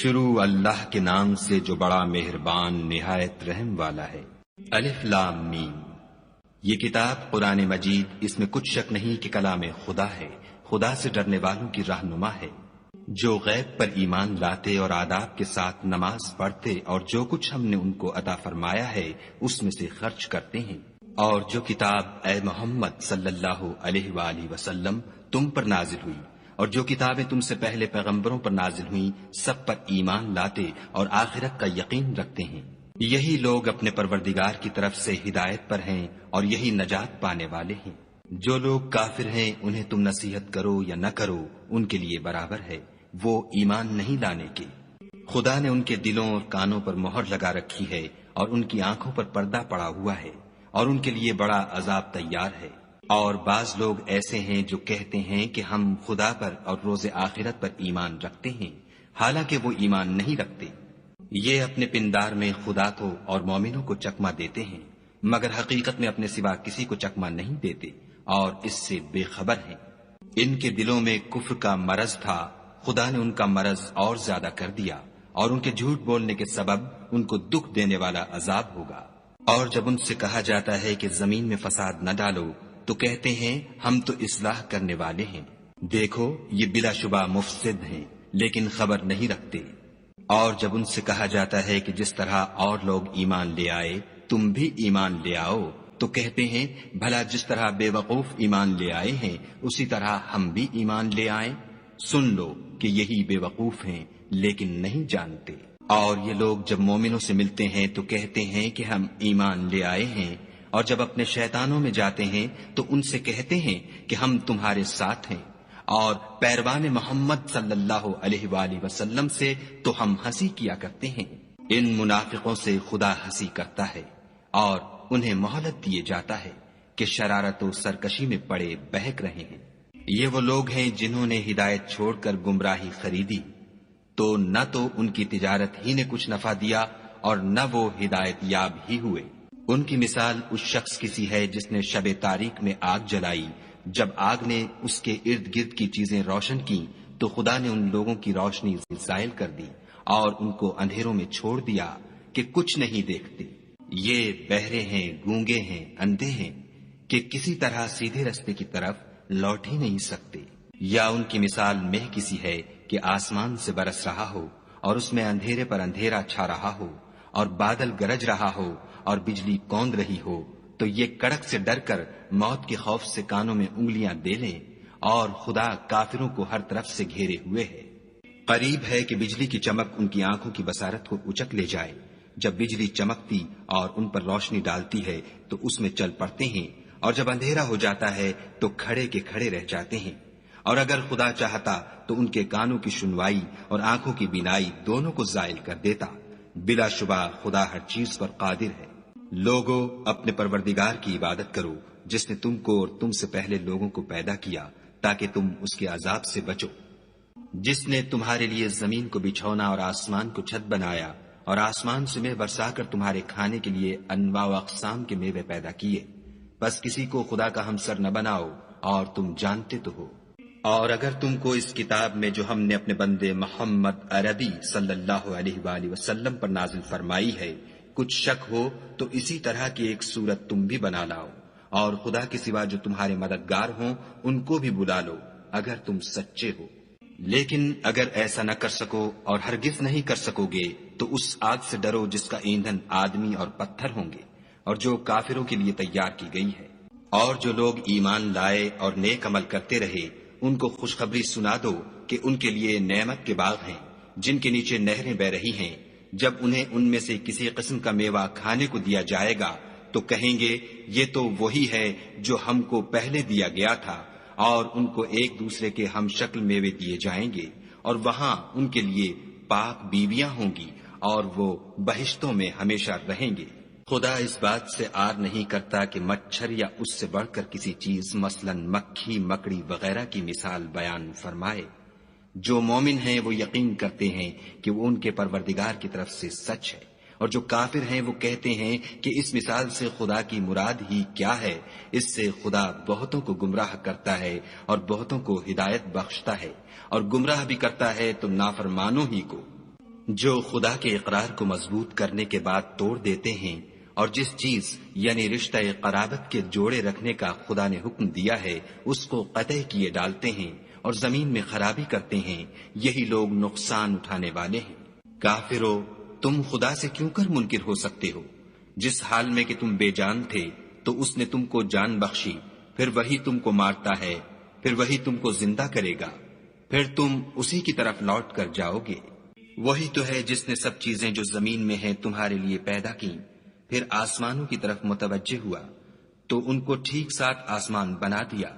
شروع اللہ کے نام سے جو بڑا مہربان نہایت رحم والا ہے۔ الف لام میم۔ یہ کتاب قرآن مجید، اس میں کچھ شک نہیں کہ کلام خدا ہے، خدا سے ڈرنے والوں کی رہنما ہے، جو غیب پر ایمان لاتے اور آداب کے ساتھ نماز پڑھتے اور جو کچھ ہم نے ان کو عطا فرمایا ہے اس میں سے خرچ کرتے ہیں، اور جو کتاب اے محمد صلی اللہ علیہ وآلہ وسلم تم پر نازل ہوئی اور جو کتابیں تم سے پہلے پیغمبروں پر نازل ہوئیں سب پر ایمان لاتے اور آخرت کا یقین رکھتے ہیں، یہی لوگ اپنے پروردگار کی طرف سے ہدایت پر ہیں اور یہی نجات پانے والے ہیں۔ جو لوگ کافر ہیں انہیں تم نصیحت کرو یا نہ کرو ان کے لیے برابر ہے، وہ ایمان نہیں لانے کے۔ خدا نے ان کے دلوں اور کانوں پر مہر لگا رکھی ہے اور ان کی آنکھوں پر پردہ پڑا ہوا ہے اور ان کے لیے بڑا عذاب تیار ہے۔ اور بعض لوگ ایسے ہیں جو کہتے ہیں کہ ہم خدا پر اور روز آخرت پر ایمان رکھتے ہیں، حالانکہ وہ ایمان نہیں رکھتے۔ یہ اپنے پندار میں خدا کو اور مومنوں کو چکمہ دیتے ہیں، مگر حقیقت میں اپنے سوا کسی کو چکمہ نہیں دیتے اور اس سے بے خبر ہیں۔ ان کے دلوں میں کفر کا مرض تھا، خدا نے ان کا مرض اور زیادہ کر دیا اور ان کے جھوٹ بولنے کے سبب ان کو دکھ دینے والا عذاب ہوگا۔ اور جب ان سے کہا جاتا ہے کہ زمین میں فساد نہ ڈالو تو کہتے ہیں ہم تو اصلاح کرنے والے ہیں، دیکھو یہ بلا شبہ مفسد ہیں لیکن خبر نہیں رکھتے۔ اور جب ان سے کہا جاتا ہے کہ جس طرح اور لوگ ایمان لے آئے تم بھی ایمان لے آؤ تو کہتے ہیں بھلا جس طرح بے وقوف ایمان لے آئے ہیں اسی طرح ہم بھی ایمان لے آئیں، سن لو کہ یہی بے وقوف ہیں لیکن نہیں جانتے۔ اور یہ لوگ جب مومنوں سے ملتے ہیں تو کہتے ہیں کہ ہم ایمان لے آئے ہیں، اور جب اپنے شیطانوں میں جاتے ہیں تو ان سے کہتے ہیں کہ ہم تمہارے ساتھ ہیں، اور پیروان محمد صلی اللہ علیہ وآلہ وسلم سے تو ہم ہنسی کیا کرتے ہیں۔ ان منافقوں سے خدا ہنسی کرتا ہے اور انہیں مہلت دیے جاتا ہے کہ شرارت و سرکشی میں پڑے بہک رہے ہیں۔ یہ وہ لوگ ہیں جنہوں نے ہدایت چھوڑ کر گمراہی خریدی، تو نہ تو ان کی تجارت ہی نے کچھ نفع دیا اور نہ وہ ہدایت یاب ہی ہوئے۔ ان کی مثال اس شخص کی سی ہے جس نے شب تاریک میں آگ جلائی، جب آگ نے اس کے ارد گرد کی چیزیں روشن کی تو خدا نے ان لوگوں کی روشنی زائل کر دی اور ان کو اندھیروں میں چھوڑ دیا کہ کچھ نہیں دیکھتے۔ یہ بہرے ہیں، گونگے ہیں، اندھے ہیں کہ کسی طرح سیدھے رستے کی طرف لوٹ ہی نہیں سکتے۔ یا ان کی مثال مہ کسی ہے کہ آسمان سے برس رہا ہو اور اس میں اندھیرے پر اندھیرا چھا رہا ہو اور بادل گرج رہا ہو اور بجلی کوند رہی ہو، تو یہ کڑک سے ڈر کر موت کے خوف سے کانوں میں انگلیاں دے لیں، اور خدا کافروں کو ہر طرف سے گھیرے ہوئے ہے۔ قریب ہے کہ بجلی کی چمک ان کی آنکھوں کی بصارت کو اچک لے جائے۔ جب بجلی چمکتی اور ان پر روشنی ڈالتی ہے تو اس میں چل پڑتے ہیں، اور جب اندھیرا ہو جاتا ہے تو کھڑے کے کھڑے رہ جاتے ہیں۔ اور اگر خدا چاہتا تو ان کے کانوں کی سنوائی اور آنکھوں کی بینائی دونوں کو زائل کر دیتا، بلا شبہ خدا ہر چیز پر قادر ہے۔ لوگو اپنے پروردگار کی عبادت کرو جس نے تم کو اور تم سے پہلے لوگوں کو پیدا کیا تاکہ تم اس کے عذاب سے بچو، جس نے تمہارے لیے زمین کو بچھونا اور آسمان کو چھت بنایا اور آسمان سے میوے برسا کر تمہارے کھانے کے لیے انواع و اقسام کے میوے پیدا کیے، بس کسی کو خدا کا ہمسر نہ بناؤ اور تم جانتے تو ہو۔ اور اگر تم کو اس کتاب میں جو ہم نے اپنے بندے محمد عربی صلی اللہ علیہ وآلہ وسلم پر نازل فرمائی ہے کچھ شک ہو تو اسی طرح کی ایک صورت تم بھی بنا لاؤ، اور خدا کے سوا جو تمہارے مددگار ہوں ان کو بھی بلا لو اگر تم سچے ہو۔ لیکن اگر ایسا نہ کر سکو اور ہرگز نہیں کر سکو گے تو اس آگ سے ڈرو جس کا ایندھن آدمی اور پتھر ہوں گے اور جو کافروں کے لیے تیار کی گئی ہے۔ اور جو لوگ ایمان لائے اور نیک عمل کرتے رہے ان کو خوشخبری سنا دو کہ ان کے لیے نعمت کے باغ ہیں جن کے نیچے نہریں بہ رہی ہیں، جب انہیں ان میں سے کسی قسم کا میوہ کھانے کو دیا جائے گا تو کہیں گے یہ تو وہی ہے جو ہم کو پہلے دیا گیا تھا، اور ان کو ایک دوسرے کے ہم شکل میوے دیے جائیں گے، اور وہاں ان کے لیے پاک بیویاں ہوں گی اور وہ بہشتوں میں ہمیشہ رہیں گے۔ خدا اس بات سے آر نہیں کرتا کہ مچھر یا اس سے بڑھ کر کسی چیز مثلا مکھی، مکڑی وغیرہ کی مثال بیان فرمائے۔ جو مومن ہیں وہ یقین کرتے ہیں کہ وہ ان کے پروردگار کی طرف سے سچ ہے، اور جو کافر ہیں وہ کہتے ہیں کہ اس مثال سے خدا کی مراد ہی کیا ہے۔ اس سے خدا بہتوں کو گمراہ کرتا ہے اور بہتوں کو ہدایت بخشتا ہے، اور گمراہ بھی کرتا ہے تو نافرمانوں ہی کو۔ جو خدا کے اقرار کو مضبوط کرنے کے بعد توڑ دیتے ہیں اور جس چیز یعنی رشتہ قرابت کے جوڑے رکھنے کا خدا نے حکم دیا ہے اس کو قطع کیے ڈالتے ہیں اور زمین میں خرابی کرتے ہیں، یہی لوگ نقصان اٹھانے والے ہیں۔ کافرو، تم خدا سے کیوں کر منکر ہو سکتے ہو؟ جس حال میں کہ تم بے جان تھے تو اس نے تم کو جان بخشی، پھر وہی تم کو مارتا ہے، پھر وہی تم کو زندہ کرے گا، پھر تم اسی کی طرف لوٹ کر جاؤ گے۔ وہی تو ہے جس نے سب چیزیں جو زمین میں ہیں تمہارے لیے پیدا کی، پھر آسمانوں کی طرف متوجہ ہوا تو ان کو ٹھیک ساتھ آسمان بنا دیا،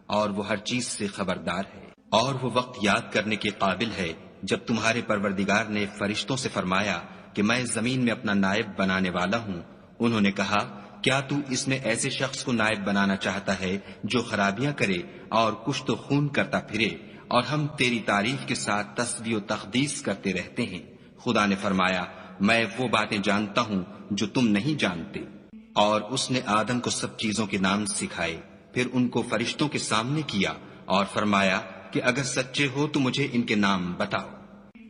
اور وہ ہر چیز سے خبردار ہے۔ اور وہ وقت یاد کرنے کے قابل ہے جب تمہارے پروردگار نے فرشتوں سے فرمایا کہ میں زمین میں اپنا نائب بنانے والا ہوں۔ انہوں نے کہا، کیا تو اس میں ایسے شخص کو نائب بنانا چاہتا ہے جو خرابیاں کرے اور کشت و خون کرتا پھرے، اور ہم تیری تعریف کے ساتھ تسبیح و تقدیس کرتے رہتے ہیں؟ خدا نے فرمایا، میں وہ باتیں جانتا ہوں جو تم نہیں جانتے۔ اور اس نے آدم کو سب چیزوں کے نام سکھائے، پھر ان کو فرشتوں کے سامنے کیا اور فرمایا کہ اگر سچے ہو تو مجھے ان کے نام بتاؤ۔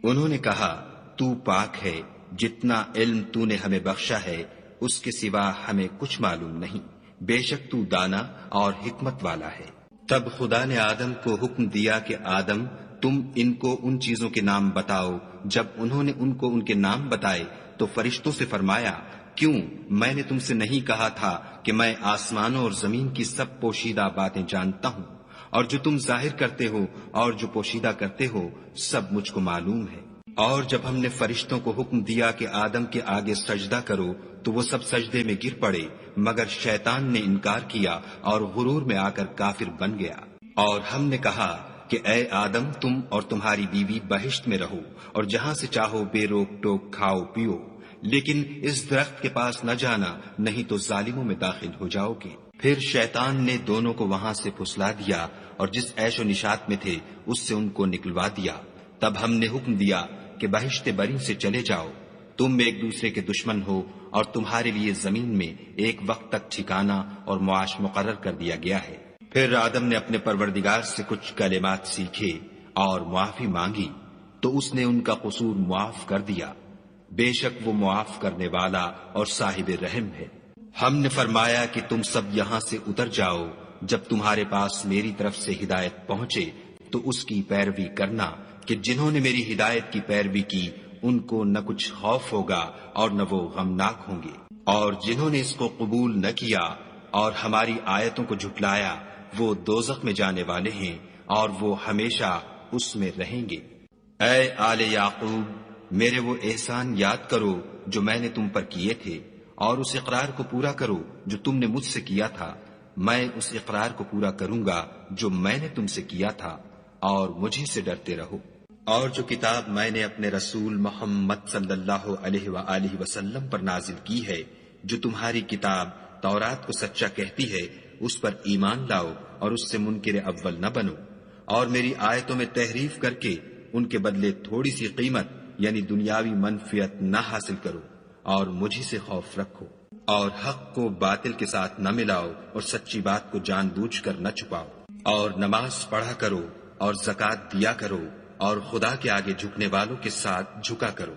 انہوں نے کہا، تو پاک ہے، جتنا علم تو نے ہمیں بخشا ہے اس کے سوا ہمیں کچھ معلوم نہیں، بے شک تو دانا اور حکمت والا ہے۔ تب خدا نے آدم کو حکم دیا کہ آدم، تم ان کو ان چیزوں کے نام بتاؤ۔ جب انہوں نے ان کو ان کے نام بتائے تو فرشتوں سے فرمایا، کیوں میں نے تم سے نہیں کہا تھا کہ میں آسمانوں اور زمین کی سب پوشیدہ باتیں جانتا ہوں، اور جو تم ظاہر کرتے ہو اور جو پوشیدہ کرتے ہو سب مجھ کو معلوم ہے۔ اور جب ہم نے فرشتوں کو حکم دیا کہ آدم کے آگے سجدہ کرو تو وہ سب سجدے میں گر پڑے، مگر شیطان نے انکار کیا اور غرور میں آ کر کافر بن گیا۔ اور ہم نے کہا کہ اے آدم، تم اور تمہاری بیوی بہشت میں رہو اور جہاں سے چاہو بے روک ٹوک کھاؤ پیو، لیکن اس درخت کے پاس نہ جانا، نہیں تو ظالموں میں داخل ہو جاؤ گے۔ پھر شیطان نے دونوں کو وہاں سے پھسلا دیا اور جس عیش و نشاط میں تھے اس سے ان کو نکلوا دیا۔ تب ہم نے حکم دیا کہ بہشت بری سے چلے جاؤ، تم ایک دوسرے کے دشمن ہو اور تمہارے لیے زمین میں ایک وقت تک ٹھکانہ اور معاش مقرر کر دیا گیا ہے۔ پھر آدم نے اپنے پروردگار سے کچھ کلمات سیکھے اور معافی مانگی تو اس نے ان کا قصور معاف کر دیا، بے شک وہ معاف کرنے والا اور صاحب رحم ہے۔ ہم نے فرمایا کہ تم سب یہاں سے اتر جاؤ، جب تمہارے پاس میری طرف سے ہدایت پہنچے تو اس کی پیروی کرنا، کہ جنہوں نے میری ہدایت کی پیروی کی ان کو نہ کچھ خوف ہوگا اور نہ وہ غمناک ہوں گے، اور جنہوں نے اس کو قبول نہ کیا اور ہماری آیتوں کو جھٹلایا وہ دوزخ میں جانے والے ہیں اور وہ ہمیشہ اس میں رہیں گے۔ اے آل یعقوب، میرے وہ احسان یاد کرو جو میں نے تم پر کیے تھے، اور اس اقرار کو پورا کرو جو تم نے مجھ سے کیا تھا۔ میں اس اقرار کو پورا کروں گا جو میں نے تم سے کیا تھا، اور مجھے سے ڈرتے رہو۔ اور جو کتاب میں نے اپنے رسول محمد صلی اللہ علیہ وآلہ وسلم پر نازل کی ہے، جو تمہاری کتاب تورات کو سچا کہتی ہے، اس پر ایمان لاؤ اور اس سے منکر اول نہ بنو، اور میری آیتوں میں تحریف کر کے ان کے بدلے تھوڑی سی قیمت یعنی دنیاوی منفعت نہ حاصل کرو، اور مجھے سے خوف رکھو، اور حق کو باطل کے ساتھ نہ ملاؤ اور سچی بات کو جان بوجھ کر نہ چھپاؤ، اور نماز پڑھا کرو اور زکوٰۃ دیا کرو، اور خدا کے آگے جھکنے والوں کے ساتھ جھکا کرو۔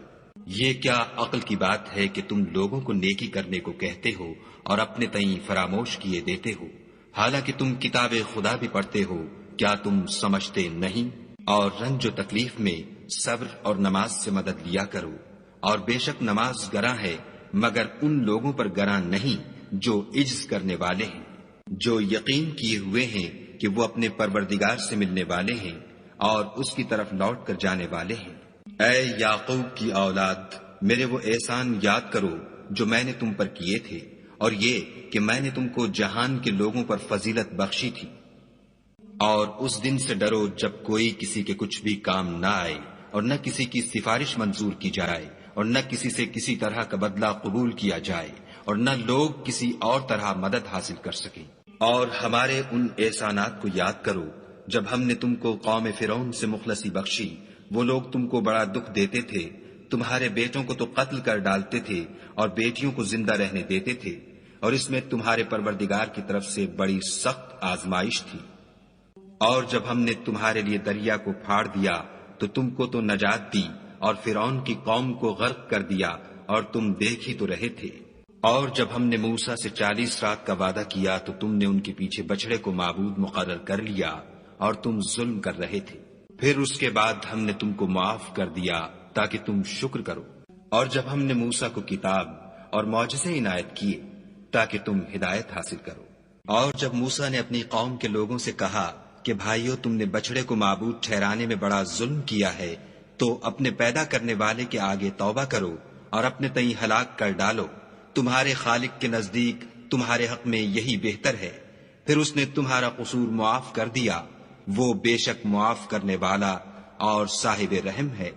یہ کیا عقل کی بات ہے کہ تم لوگوں کو نیکی کرنے کو کہتے ہو اور اپنے تئیں فراموش کیے دیتے ہو، حالانکہ تم کتاب خدا بھی پڑھتے ہو؟ کیا تم سمجھتے نہیں؟ اور رنج و تکلیف میں صبر اور نماز سے مدد لیا کرو، اور بے شک نماز گراں ہے مگر ان لوگوں پر گراں نہیں جو عجز کرنے والے ہیں، جو یقین کیے ہوئے ہیں کہ وہ اپنے پروردگار سے ملنے والے ہیں اور اس کی طرف لوٹ کر جانے والے ہیں۔ اے یعقوب کی اولاد، میرے وہ احسان یاد کرو جو میں نے تم پر کیے تھے، اور یہ کہ میں نے تم کو جہان کے لوگوں پر فضیلت بخشی تھی۔ اور اس دن سے ڈرو جب کوئی کسی کے کچھ بھی کام نہ آئے، اور نہ کسی کی سفارش منظور کی جائے، اور نہ کسی سے کسی طرح کا بدلہ قبول کیا جائے، اور نہ لوگ کسی اور طرح مدد حاصل کر سکیں۔ اور ہمارے ان احسانات کو یاد کرو جب ہم نے تم کو قوم فرعون سے مخلصی بخشی، وہ لوگ تم کو بڑا دکھ دیتے تھے، تمہارے بیٹوں کو تو قتل کر ڈالتے تھے اور بیٹیوں کو زندہ رہنے دیتے تھے، اور اس میں تمہارے پروردگار کی طرف سے بڑی سخت آزمائش تھی۔ اور جب ہم نے تمہارے لیے دریا کو پھاڑ دیا تو تم کو تو نجات دی، اور فرعون کی قوم کو غرق کر دیا اور تم دیکھ ہی تو رہے تھے۔ اور جب ہم نے موسیٰ سے 40 رات کا وعدہ کیا تو تم نے ان کے پیچھے بچڑے کو معبود مقرر کر لیا اور تم ظلم کر رہے تھے۔ پھر اس کے بعد ہم نے تم کو معاف کر دیا تاکہ تم شکر کرو۔ اور جب ہم نے موسیٰ کو کتاب اور معجزے عنایت کیے تاکہ تم ہدایت حاصل کرو۔ اور جب موسیٰ نے اپنی قوم کے لوگوں سے کہا کہ بھائیو، تم نے بچڑے کو معبود ٹھہرانے میں بڑا ظلم کیا ہے، تو اپنے پیدا کرنے والے کے آگے توبہ کرو اور اپنے تئیں ہلاک کر ڈالو، تمہارے خالق کے نزدیک تمہارے حق میں یہی بہتر ہے۔ پھر اس نے تمہارا قصور معاف کر دیا، وہ بے شک معاف کرنے والا اور صاحب رحم ہے۔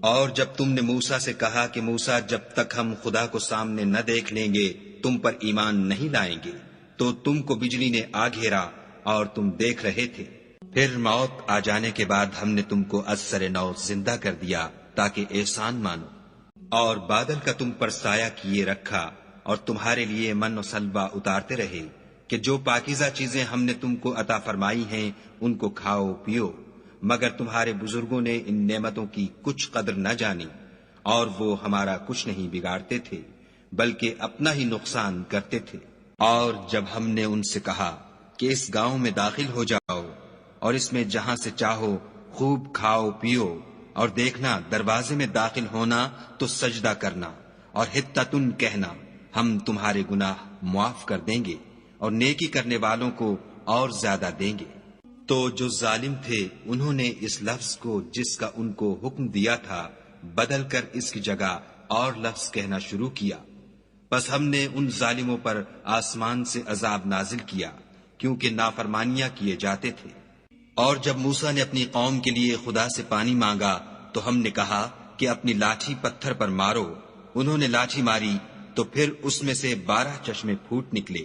اور جب تم نے موسیٰ سے کہا کہ موسیٰ، جب تک ہم خدا کو سامنے نہ دیکھ لیں گے تم پر ایمان نہیں لائیں گے، تو تم کو بجلی نے آ گھیرا اور تم دیکھ رہے تھے۔ پھر موت آ جانے کے بعد ہم نے تم کو از سر نو زندہ کر دیا تاکہ احسان مانو، اور بادل کا تم پر سایہ کیے رکھا اور تمہارے لیے من و سلوہ اتارتے رہے کہ جو پاکیزہ چیزیں ہم نے تم کو عطا فرمائی ہیں ان کو کھاؤ پیو، مگر تمہارے بزرگوں نے ان نعمتوں کی کچھ قدر نہ جانی، اور وہ ہمارا کچھ نہیں بگاڑتے تھے بلکہ اپنا ہی نقصان کرتے تھے۔ اور جب ہم نے ان سے کہا کہ اس گاؤں میں داخل ہو جاؤ اور اس میں جہاں سے چاہو خوب کھاؤ پیو، اور دیکھنا دروازے میں داخل ہونا تو سجدہ کرنا اور حطۃ کہنا، ہم تمہارے گناہ معاف کر دیں گے اور نیکی کرنے والوں کو اور زیادہ دیں گے۔ تو جو ظالم تھے انہوں نے اس لفظ کو جس کا ان کو حکم دیا تھا بدل کر اس کی جگہ اور لفظ کہنا شروع کیا، بس ہم نے ان ظالموں پر آسمان سے عذاب نازل کیا کیونکہ نافرمانیاں کیے جاتے تھے۔ اور جب موسیٰ نے اپنی قوم کے لیے خدا سے پانی مانگا تو ہم نے کہا کہ اپنی لاٹھی پتھر پر مارو۔ انہوں نے لاٹھی ماری تو پھر اس میں سے 12 چشمے پھوٹ نکلے،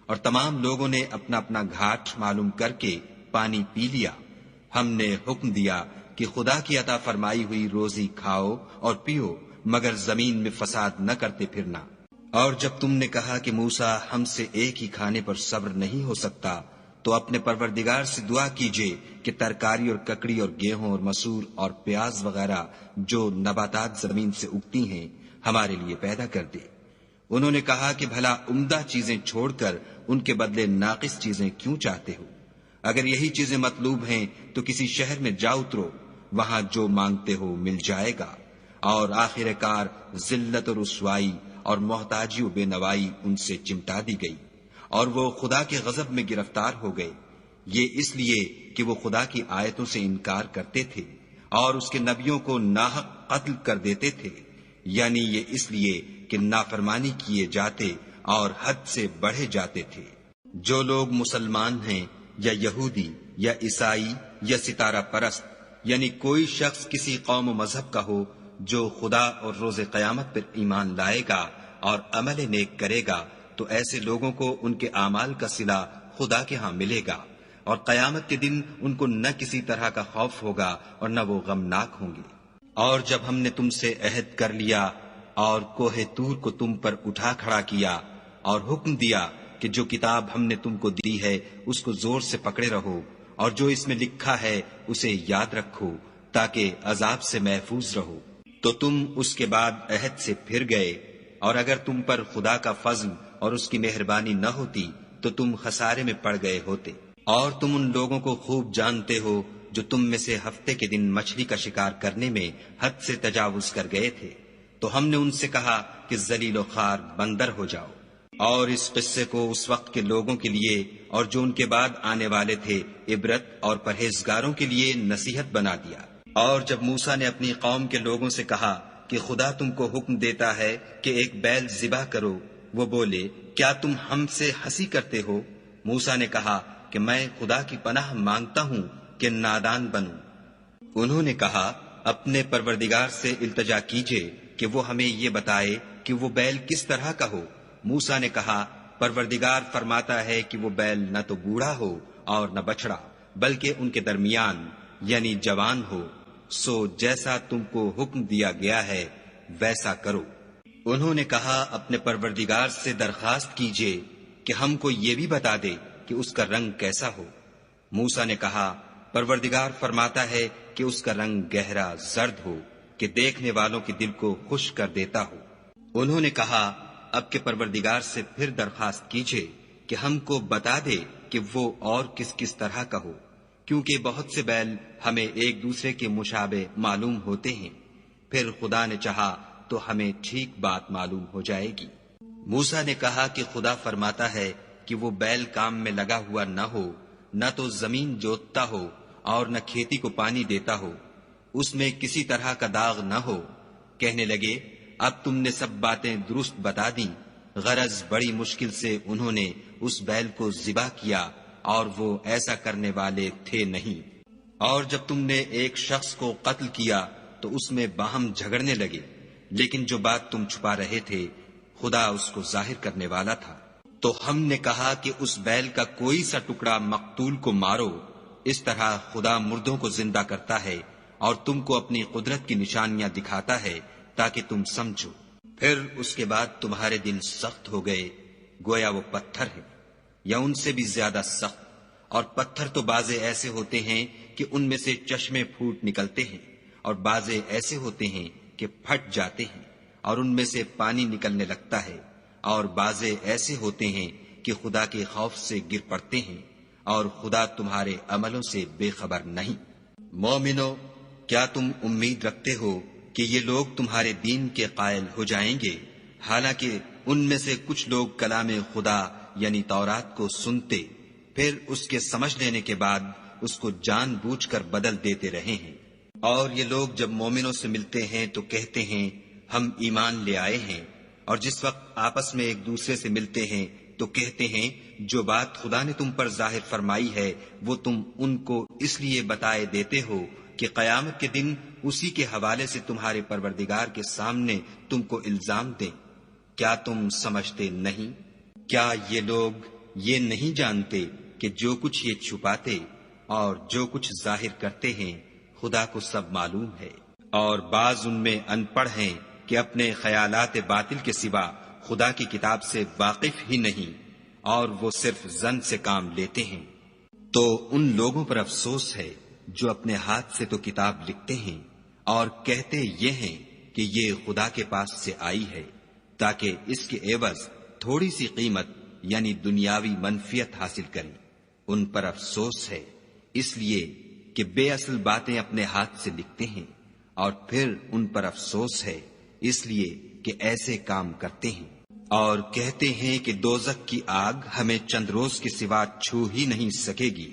اور تمام لوگوں نے اپنا اپنا گھاٹ معلوم کر کے پانی پی لیا۔ ہم نے حکم دیا کہ خدا کی عطا فرمائی ہوئی روزی کھاؤ اور پیو، مگر زمین میں فساد نہ کرتے پھرنا۔ اور جب تم نے کہا کہ موسیٰ، ہم سے ایک ہی کھانے پر صبر نہیں ہو سکتا، تو اپنے پروردگار سے دعا کیجئے کہ ترکاری اور ککڑی اور گیہوں اور مسور اور پیاز وغیرہ جو نباتات زمین سے اگتی ہیں ہمارے لیے پیدا کر دے۔ انہوں نے کہا کہ بھلا عمدہ چیزیں چھوڑ کر ان کے بدلے ناقص چیزیں کیوں چاہتے ہو؟ اگر یہی چیزیں مطلوب ہیں تو کسی شہر میں جا اترو، وہاں جو مانگتے ہو مل جائے گا۔ اور آخر کار ذلت و رسوائی اور محتاجی و بے نوائی ان سے چمٹا دی گئی، اور وہ خدا کے غضب میں گرفتار ہو گئے، یہ اس لیے کہ وہ خدا کی آیتوں سے انکار کرتے تھے اور اس کے نبیوں کو ناحق قتل کر دیتے تھے، یعنی یہ اس لیے کہ نافرمانی کیے جاتے اور حد سے بڑھے جاتے تھے۔ جو لوگ مسلمان ہیں یا یہودی یا عیسائی یا ستارہ پرست، یعنی کوئی شخص کسی قوم و مذہب کا ہو، جو خدا اور روز قیامت پر ایمان لائے گا اور عمل نیک کرے گا، تو ایسے لوگوں کو ان کے اعمال کا صلہ خدا کے ہاں ملے گا، اور قیامت کے دن ان کو نہ کسی طرح کا خوف ہوگا اور نہ وہ غمناک ہوں گے۔ اور جب ہم نے تم سے عہد کر لیا اور کوہ طور کو تم پر اٹھا کھڑا کیا اور حکم دیا کہ جو کتاب ہم نے تم کو دی ہے اس کو زور سے پکڑے رہو، اور جو اس میں لکھا ہے اسے یاد رکھو تاکہ عذاب سے محفوظ رہو، تو تم اس کے بعد عہد سے پھر گئے، اور اگر تم پر خدا کا فضل اور اس کی مہربانی نہ ہوتی تو تم خسارے میں پڑ گئے ہوتے۔ اور تم ان لوگوں کو خوب جانتے ہو جو تم میں سے ہفتے کے دن مچھلی کا شکار کرنے میں حد سے تجاوز کر گئے تھے، تو ہم نے ان سے کہا کہ ذلیل و خوار بندر ہو جاؤ۔ اور اس قصے کو اس وقت کے لوگوں کے لیے اور جو ان کے بعد آنے والے تھے عبرت اور پرہیزگاروں کے لیے نصیحت بنا دیا۔ اور جب موسیٰ نے اپنی قوم کے لوگوں سے کہا کہ خدا تم کو حکم دیتا ہے کہ ایک بیل ذبح کرو، وہ بولے، کیا تم ہم سے ہنسی کرتے ہو؟ موسیٰ نے کہا کہ میں خدا کی پناہ مانگتا ہوں کہ نادان بنوں۔ انہوں نے کہا، اپنے پروردگار سے التجا کیجئے کہ وہ ہمیں یہ بتائے کہ وہ بیل کس طرح کا ہو۔ موسیٰ نے کہا، پروردگار فرماتا ہے کہ وہ بیل نہ تو بوڑھا ہو اور نہ بچڑا، بلکہ ان کے درمیان یعنی جوان ہو، سو جیسا تم کو حکم دیا گیا ہے ویسا کرو۔ انہوں نے کہا، اپنے پروردگار سے درخواست کیجئے کہ ہم کو یہ بھی بتا دے کہ اس کا رنگ کیسا ہو۔ موسیٰ نے کہا، پروردگار فرماتا ہے کہ اس کا رنگ گہرا زرد ہو، کہ دیکھنے والوں کے دل کو خوش کر دیتا ہو۔ انہوں نے کہا اب کے پروردگار سے پھر درخواست کیجئے کہ ہم کو بتا دے کہ وہ اور کس کس طرح کا ہو، کیونکہ بہت سے بیل ہمیں ایک دوسرے کے مشابہ معلوم ہوتے ہیں، پھر خدا نے چاہا تو ہمیں ٹھیک بات معلوم ہو جائے گی۔ موسیٰ نے کہا کہ خدا فرماتا ہے کہ وہ بیل کام میں لگا ہوا نہ ہو، نہ تو زمین جوتتا ہو اور نہ کھیتی کو پانی دیتا ہو، اس میں کسی طرح کا داغ نہ ہو۔ کہنے لگے اب تم نے سب باتیں درست بتا دیں۔ غرض بڑی مشکل سے انہوں نے اس بیل کو ذبح کیا اور وہ ایسا کرنے والے تھے نہیں۔ اور جب تم نے ایک شخص کو قتل کیا تو اس میں باہم جھگڑنے لگے، لیکن جو بات تم چھپا رہے تھے خدا اس کو ظاہر کرنے والا تھا۔ تو ہم نے کہا کہ اس بیل کا کوئی سا ٹکڑا مقتول کو مارو، اس طرح خدا مردوں کو زندہ کرتا ہے اور تم کو اپنی قدرت کی نشانیاں دکھاتا ہے تاکہ تم سمجھو۔ پھر اس کے بعد تمہارے دل سخت ہو گئے، گویا وہ پتھر ہے یا ان سے بھی زیادہ سخت، اور پتھر تو بعضے ایسے ہوتے ہیں کہ ان میں سے چشمے پھوٹ نکلتے ہیں، اور بعضے ایسے ہوتے ہیں کہ پھٹ جاتے ہیں اور ان میں سے پانی نکلنے لگتا ہے، اور بعضے ایسے ہوتے ہیں کہ خدا کے خوف سے گر پڑتے ہیں، اور خدا تمہارے عملوں سے بے خبر نہیں۔ مومنو، کیا تم امید رکھتے ہو کہ یہ لوگ تمہارے دین کے قائل ہو جائیں گے، حالانکہ ان میں سے کچھ لوگ کلام خدا یعنی تورات کو سنتے، پھر اس کے سمجھ لینے کے بعد اس کو جان بوجھ کر بدل دیتے رہے ہیں۔ اور یہ لوگ جب مومنوں سے ملتے ہیں تو کہتے ہیں ہم ایمان لے آئے ہیں، اور جس وقت آپس میں ایک دوسرے سے ملتے ہیں تو کہتے ہیں جو بات خدا نے تم پر ظاہر فرمائی ہے وہ تم ان کو اس لیے بتائے دیتے ہو کہ قیامت کے دن اسی کے حوالے سے تمہارے پروردگار کے سامنے تم کو الزام دیں۔ کیا تم سمجھتے نہیں؟ کیا یہ لوگ یہ نہیں جانتے کہ جو کچھ یہ چھپاتے اور جو کچھ ظاہر کرتے ہیں خدا کو سب معلوم ہے؟ اور بعض ان میں ان پڑھ ہیں کہ اپنے خیالات باطل کے سوا خدا کی کتاب سے واقف ہی نہیں، اور وہ صرف ظن سے کام لیتے ہیں۔ تو ان لوگوں پر افسوس ہے جو اپنے ہاتھ سے تو کتاب لکھتے ہیں اور کہتے یہ ہیں کہ یہ خدا کے پاس سے آئی ہے تاکہ اس کے عوض تھوڑی سی قیمت یعنی دنیاوی منفیت حاصل کریں۔ ان پر افسوس ہے اس لیے کہ بے اصل باتیں اپنے ہاتھ سے لکھتے ہیں، اور پھر ان پر افسوس ہے اس لیے کہ ایسے کام کرتے ہیں۔ اور کہتے ہیں کہ دوزخ کی آگ ہمیں چند روز کے سوا چھو ہی نہیں سکے گی۔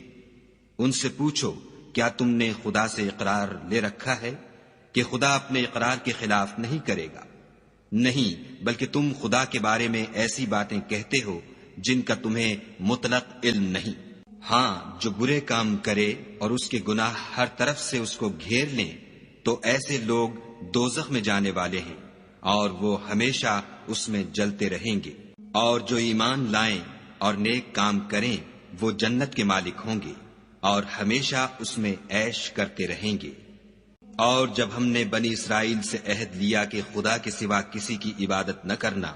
ان سے پوچھو کیا تم نے خدا سے اقرار لے رکھا ہے کہ خدا اپنے اقرار کے خلاف نہیں کرے گا؟ نہیں، بلکہ تم خدا کے بارے میں ایسی باتیں کہتے ہو جن کا تمہیں مطلق علم نہیں۔ ہاں، جو برے کام کرے اور اس کے گناہ ہر طرف سے اس کو گھیر لیں تو ایسے لوگ دوزخ میں جانے والے ہیں اور وہ ہمیشہ اس میں جلتے رہیں گے۔ اور جو ایمان لائیں اور نیک کام کریں وہ جنت کے مالک ہوں گے اور ہمیشہ اس میں عیش کرتے رہیں گے۔ اور جب ہم نے بنی اسرائیل سے عہد لیا کہ خدا کے سوا کسی کی عبادت نہ کرنا،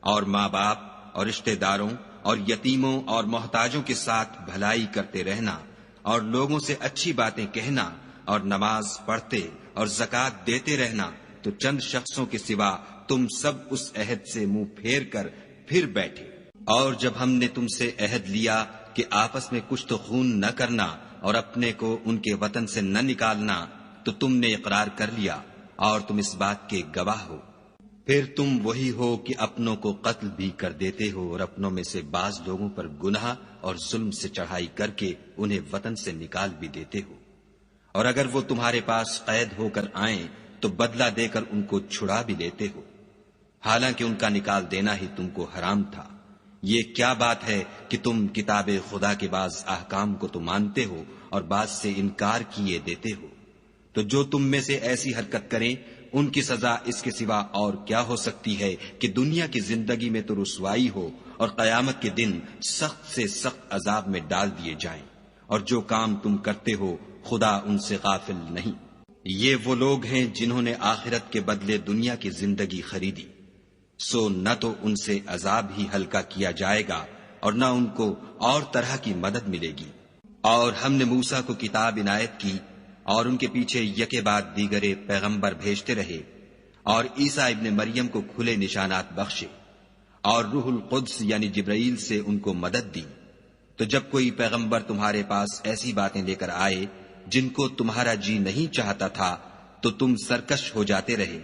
اور ماں باپ اور رشتہ داروں اور یتیموں اور محتاجوں کے ساتھ بھلائی کرتے رہنا، اور لوگوں سے اچھی باتیں کہنا، اور نماز پڑھتے اور زکوٰۃ دیتے رہنا، تو چند شخصوں کے سوا تم سب اس عہد سے منہ پھیر کر پھر بیٹھے۔ اور جب ہم نے تم سے عہد لیا کہ آپس میں کچھ تو خون نہ کرنا اور اپنے کو ان کے وطن سے نہ نکالنا، تو تم نے اقرار کر لیا اور تم اس بات کے گواہ ہو۔ پھر تم وہی ہو کہ اپنوں کو قتل بھی کر دیتے ہو اور اپنوں میں سے بعض لوگوں پر گناہ اور ظلم سے چڑھائی کر کے انہیں وطن سے نکال بھی دیتے ہو، اور اگر وہ تمہارے پاس قید ہو کر آئیں تو بدلہ دے کر ان کو چھڑا بھی لیتے ہو، حالانکہ ان کا نکال دینا ہی تم کو حرام تھا۔ یہ کیا بات ہے کہ تم کتاب خدا کے بعض احکام کو تو مانتے ہو اور بعض سے انکار کیے دیتے ہو؟ تو جو تم میں سے ایسی حرکت کریں ان کی سزا اس کے سوا اور کیا ہو سکتی ہے کہ دنیا کی زندگی میں تو رسوائی ہو اور قیامت کے دن سخت سے سخت عذاب میں ڈال دیے جائیں، اور جو کام تم کرتے ہو خدا ان سے غافل نہیں۔ یہ وہ لوگ ہیں جنہوں نے آخرت کے بدلے دنیا کی زندگی خریدی، سو نہ تو ان سے عذاب ہی ہلکا کیا جائے گا اور نہ ان کو اور طرح کی مدد ملے گی۔ اور ہم نے موسیٰ کو کتاب عنایت کی اور ان کے پیچھے یکے بعد دیگرے پیغمبر بھیجتے رہے، اور عیسیٰ ابن مریم کو کھلے نشانات بخشے، اور روح القدس یعنی جبرائیل سے ان کو مدد دی، تو جب کوئی پیغمبر تمہارے پاس ایسی باتیں لے کر آئے جن کو تمہارا جی نہیں چاہتا تھا تو تم سرکش ہو جاتے رہے،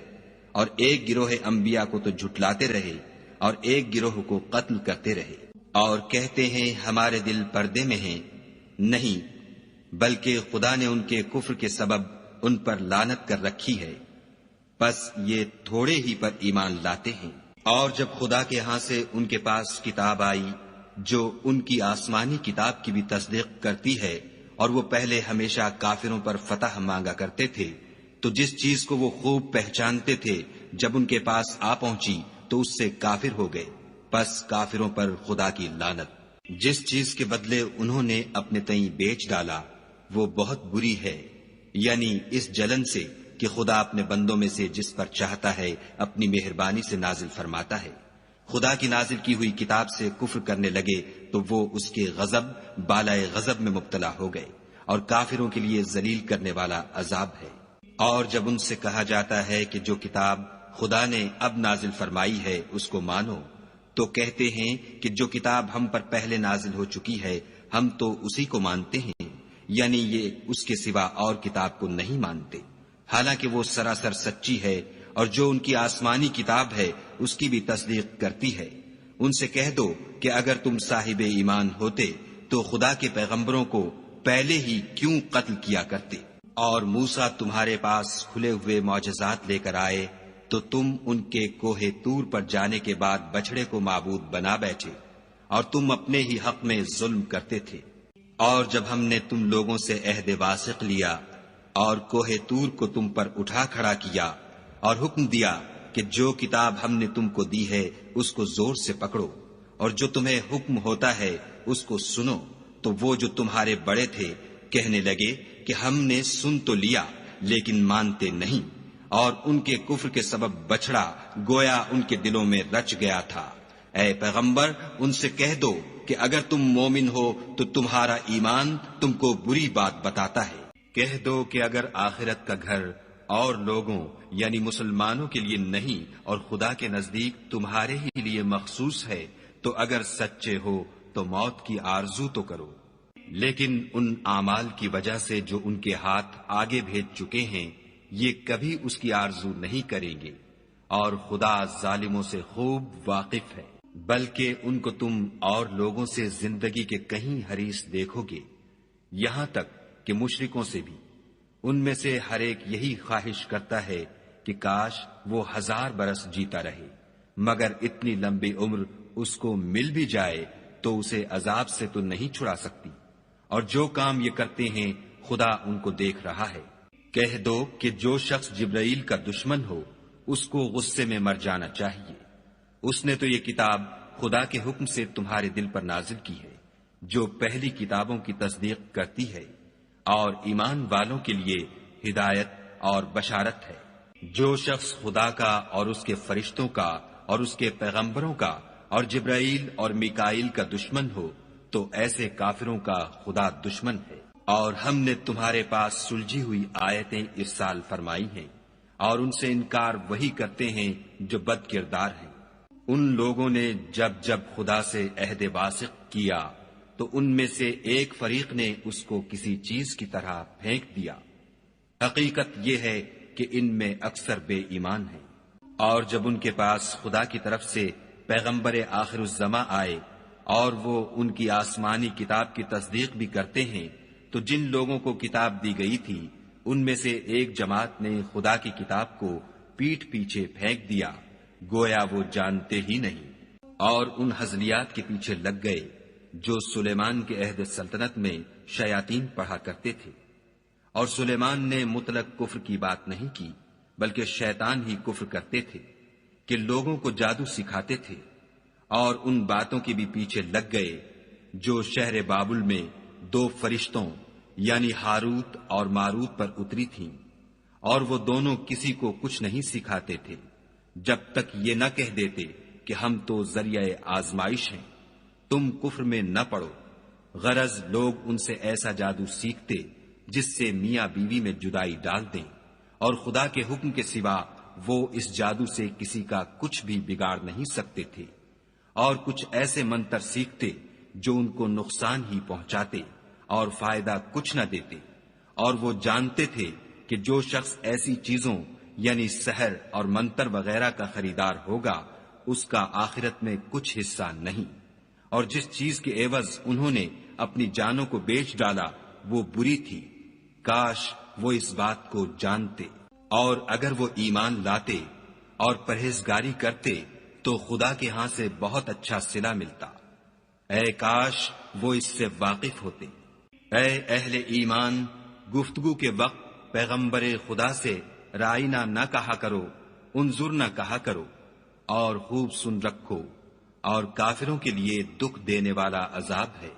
اور ایک گروہ انبیاء کو تو جھٹلاتے رہے اور ایک گروہ کو قتل کرتے رہے، اور کہتے ہیں ہمارے دل پردے میں ہیں، نہیں بلکہ خدا نے ان کے کفر کے سبب ان پر لعنت کر رکھی ہے، بس یہ تھوڑے ہی پر ایمان لاتے ہیں۔ اور جب خدا کے ہاں سے ان کے پاس کتاب آئی جو ان کی آسمانی کتاب کی بھی تصدیق کرتی ہے، اور وہ پہلے ہمیشہ کافروں پر فتح مانگا کرتے تھے، تو جس چیز کو وہ خوب پہچانتے تھے جب ان کے پاس آ پہنچی تو اس سے کافر ہو گئے، پس کافروں پر خدا کی لعنت۔ جس چیز کے بدلے انہوں نے اپنے تئیں بیچ ڈالا وہ بہت بری ہے، یعنی اس جلن سے کہ خدا اپنے بندوں میں سے جس پر چاہتا ہے اپنی مہربانی سے نازل فرماتا ہے۔ خدا کی نازل کی ہوئی کتاب سے کفر کرنے لگے تو وہ اس کے غضب بالائے غضب میں مبتلا ہو گئے، اور کافروں کے لیے ذلیل کرنے والا عذاب ہے۔ اور جب ان سے کہا جاتا ہے کہ جو کتاب خدا نے اب نازل فرمائی ہے اس کو مانو، تو کہتے ہیں کہ جو کتاب ہم پر پہلے نازل ہو چکی ہے ہم تو اسی کو مانتے ہیں، یعنی یہ اس کے سوا اور کتاب کو نہیں مانتے، حالانکہ وہ سراسر سچی ہے، اور جو ان کی آسمانی کتاب ہے اس کی بھی تصدیق کرتی ہے۔ ان سے کہہ دو کہ اگر تم صاحب ایمان ہوتے تو خدا کے پیغمبروں کو پہلے ہی کیوں قتل کیا کرتے، اور موسیٰ تمہارے پاس کھلے ہوئے معجزات لے کر آئے تو تم ان کے کوہ طور پر جانے کے بعد بچڑے کو معبود بنا بیٹھے، اور تم اپنے ہی حق میں ظلم کرتے تھے۔ اور جب ہم نے تم لوگوں سے عہد واثق لیا اور کوہ طور کو تم پر اٹھا کھڑا کیا اور حکم دیا کہ جو کتاب ہم نے تم کو دی ہے اس کو زور سے پکڑو، اور جو تمہیں حکم ہوتا ہے اس کو سنو، تو وہ جو تمہارے بڑے تھے کہنے لگے کہ ہم نے سن تو لیا لیکن مانتے نہیں، اور ان کے کفر کے سبب بچڑا گویا ان کے دلوں میں رچ گیا تھا۔ اے پیغمبر ان سے کہہ دو کہ اگر تم مومن ہو تو تمہارا ایمان تم کو بری بات بتاتا ہے۔ کہہ دو کہ اگر آخرت کا گھر اور لوگوں یعنی مسلمانوں کے لیے نہیں اور خدا کے نزدیک تمہارے ہی لیے مخصوص ہے تو اگر سچے ہو تو موت کی آرزو تو کرو، لیکن ان اعمال کی وجہ سے جو ان کے ہاتھ آگے بھیج چکے ہیں یہ کبھی اس کی آرزو نہیں کریں گے، اور خدا ظالموں سے خوب واقف ہے۔ بلکہ ان کو تم اور لوگوں سے زندگی کے کہیں حریص دیکھو گے، یہاں تک کہ مشرکوں سے بھی۔ ان میں سے ہر ایک یہی خواہش کرتا ہے کہ کاش وہ 1000 برس جیتا رہے، مگر اتنی لمبی عمر اس کو مل بھی جائے تو اسے عذاب سے تو نہیں چھڑا سکتی، اور جو کام یہ کرتے ہیں خدا ان کو دیکھ رہا ہے۔ کہہ دو کہ جو شخص جبرائیل کا دشمن ہو اس کو غصے میں مر جانا چاہیے، اس نے تو یہ کتاب خدا کے حکم سے تمہارے دل پر نازل کی ہے جو پہلی کتابوں کی تصدیق کرتی ہے، اور ایمان والوں کے لیے ہدایت اور بشارت ہے۔ جو شخص خدا کا اور اس کے فرشتوں کا اور اس کے پیغمبروں کا اور جبرائیل اور میکائیل کا دشمن ہو تو ایسے کافروں کا خدا دشمن ہے۔ اور ہم نے تمہارے پاس سلجھی ہوئی آیتیں ارسال فرمائی ہیں، اور ان سے انکار وہی کرتے ہیں جو بد کردار ہیں۔ ان لوگوں نے جب جب خدا سے عہد واثق کیا تو ان میں سے ایک فریق نے اس کو کسی چیز کی طرح پھینک دیا۔ حقیقت یہ ہے کہ ان میں اکثر بے ایمان ہیں۔ اور جب ان کے پاس خدا کی طرف سے پیغمبر آخر الزماں آئے اور وہ ان کی آسمانی کتاب کی تصدیق بھی کرتے ہیں تو جن لوگوں کو کتاب دی گئی تھی ان میں سے ایک جماعت نے خدا کی کتاب کو پیٹھ پیچھے پھینک دیا گویا وہ جانتے ہی نہیں، اور ان ہزلیات کے پیچھے لگ گئے جو سلیمان کے عہد سلطنت میں شیاطین پڑھا کرتے تھے۔ اور سلیمان نے مطلق کفر کی بات نہیں کی بلکہ شیطان ہی کفر کرتے تھے کہ لوگوں کو جادو سکھاتے تھے، اور ان باتوں کے بھی پیچھے لگ گئے جو شہر بابل میں 2 فرشتوں یعنی ہاروت اور ماروت پر اتری تھیں، اور وہ دونوں کسی کو کچھ نہیں سکھاتے تھے جب تک یہ نہ کہہ دیتے کہ ہم تو ذریعہ آزمائش ہیں، تم کفر میں نہ پڑو۔ غرض لوگ ان سے ایسا جادو سیکھتے جس سے میاں بیوی میں جدائی ڈال دیں، اور خدا کے حکم کے سوا وہ اس جادو سے کسی کا کچھ بھی بگاڑ نہیں سکتے تھے، اور کچھ ایسے منتر سیکھتے جو ان کو نقصان ہی پہنچاتے اور فائدہ کچھ نہ دیتے، اور وہ جانتے تھے کہ جو شخص ایسی چیزوں یعنی سحر اور منتر وغیرہ کا خریدار ہوگا اس کا آخرت میں کچھ حصہ نہیں، اور جس چیز کے عوض انہوں نے اپنی جانوں کو بیچ ڈالا وہ بری تھی، کاش وہ اس بات کو جانتے، اور اگر وہ ایمان لاتے اور پرہیزگاری کرتے تو خدا کے ہاں سے بہت اچھا صلہ ملتا، اے کاش وہ اس سے واقف ہوتے۔ اے اہل ایمان، گفتگو کے وقت پیغمبر خدا سے رائنا نہ کہا کرو، انظر نہ کہا کرو، اور خوب سن رکھو، اور کافروں کے لیے دکھ دینے والا عذاب ہے۔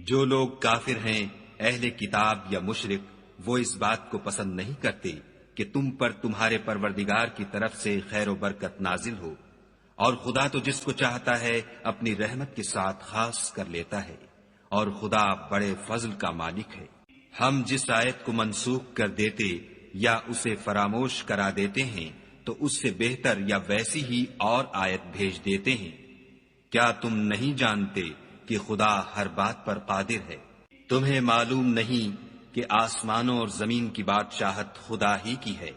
جو لوگ کافر ہیں، اہل کتاب یا مشرک، وہ اس بات کو پسند نہیں کرتے کہ تم پر تمہارے پروردگار کی طرف سے خیر و برکت نازل ہو، اور خدا تو جس کو چاہتا ہے اپنی رحمت کے ساتھ خاص کر لیتا ہے، اور خدا بڑے فضل کا مالک ہے۔ ہم جس آیت کو منسوخ کر دیتے یا اسے فراموش کرا دیتے ہیں تو اس سے بہتر یا ویسی ہی اور آیت بھیج دیتے ہیں۔ کیا تم نہیں جانتے کہ خدا ہر بات پر قادر ہے؟ تمہیں معلوم نہیں کہ آسمانوں اور زمین کی بادشاہت خدا ہی کی ہے،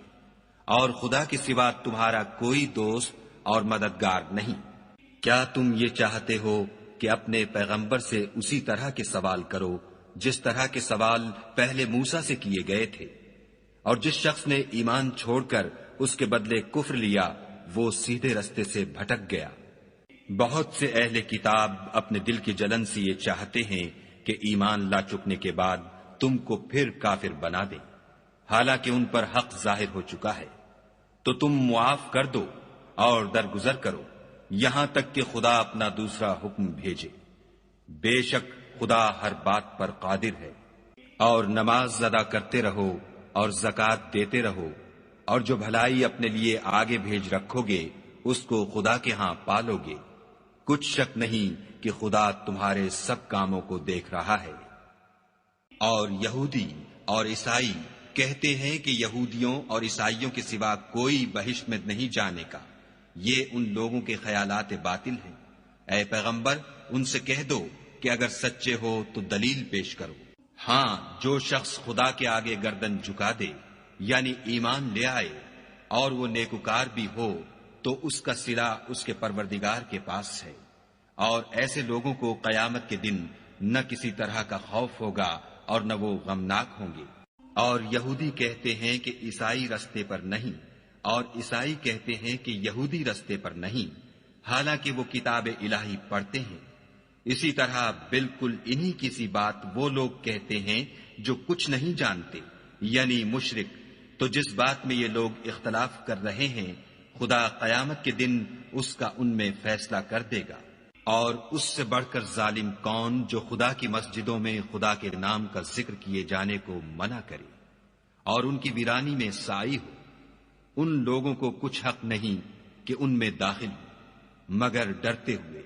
اور خدا کے سوا تمہارا کوئی دوست اور مددگار نہیں۔ کیا تم یہ چاہتے ہو کہ اپنے پیغمبر سے اسی طرح کے سوال کرو جس طرح کے سوال پہلے موسیٰ سے کیے گئے تھے؟ اور جس شخص نے ایمان چھوڑ کر اس کے بدلے کفر لیا وہ سیدھے رستے سے بھٹک گیا۔ بہت سے اہل کتاب اپنے دل کی جلن سے یہ چاہتے ہیں کہ ایمان لا چکنے کے بعد تم کو پھر کافر بنا دیں، حالانکہ ان پر حق ظاہر ہو چکا ہے، تو تم معاف کر دو اور درگزر کرو یہاں تک کہ خدا اپنا دوسرا حکم بھیجے۔ بے شک خدا ہر بات پر قادر ہے۔ اور نماز ادا کرتے رہو اور زکوٰۃ دیتے رہو، اور جو بھلائی اپنے لیے آگے بھیج رکھو گے اس کو خدا کے ہاں پالو گے، کچھ شک نہیں کہ خدا تمہارے سب کاموں کو دیکھ رہا ہے۔ اور یہودی اور عیسائی کہتے ہیں کہ یہودیوں اور عیسائیوں کے سوا کوئی بہشت میں نہیں جانے کا، یہ ان لوگوں کے خیالات باطل ہیں۔ اے پیغمبر ان سے کہہ دو کہ اگر سچے ہو تو دلیل پیش کرو۔ ہاں، جو شخص خدا کے آگے گردن جھکا دے یعنی ایمان لے آئے اور وہ نیکوکار بھی ہو تو اس کا صلہ اس کے پروردگار کے پاس ہے، اور ایسے لوگوں کو قیامت کے دن نہ کسی طرح کا خوف ہوگا اور نہ وہ غمناک ہوں گے۔ اور یہودی کہتے ہیں کہ عیسائی رستے پر نہیں، اور عیسائی کہتے ہیں کہ یہودی رستے پر نہیں، حالانکہ وہ کتاب الہی پڑھتے ہیں۔ اسی طرح بالکل انہی کی سی بات وہ لوگ کہتے ہیں جو کچھ نہیں جانتے، یعنی مشرک۔ تو جس بات میں یہ لوگ اختلاف کر رہے ہیں خدا قیامت کے دن اس کا ان میں فیصلہ کر دے گا۔ اور اس سے بڑھ کر ظالم کون جو خدا کی مسجدوں میں خدا کے نام کا ذکر کیے جانے کو منع کرے اور ان کی ویرانی میں سائی ہو۔ ان لوگوں کو کچھ حق نہیں کہ ان میں داخل ہو مگر ڈرتے ہوئے۔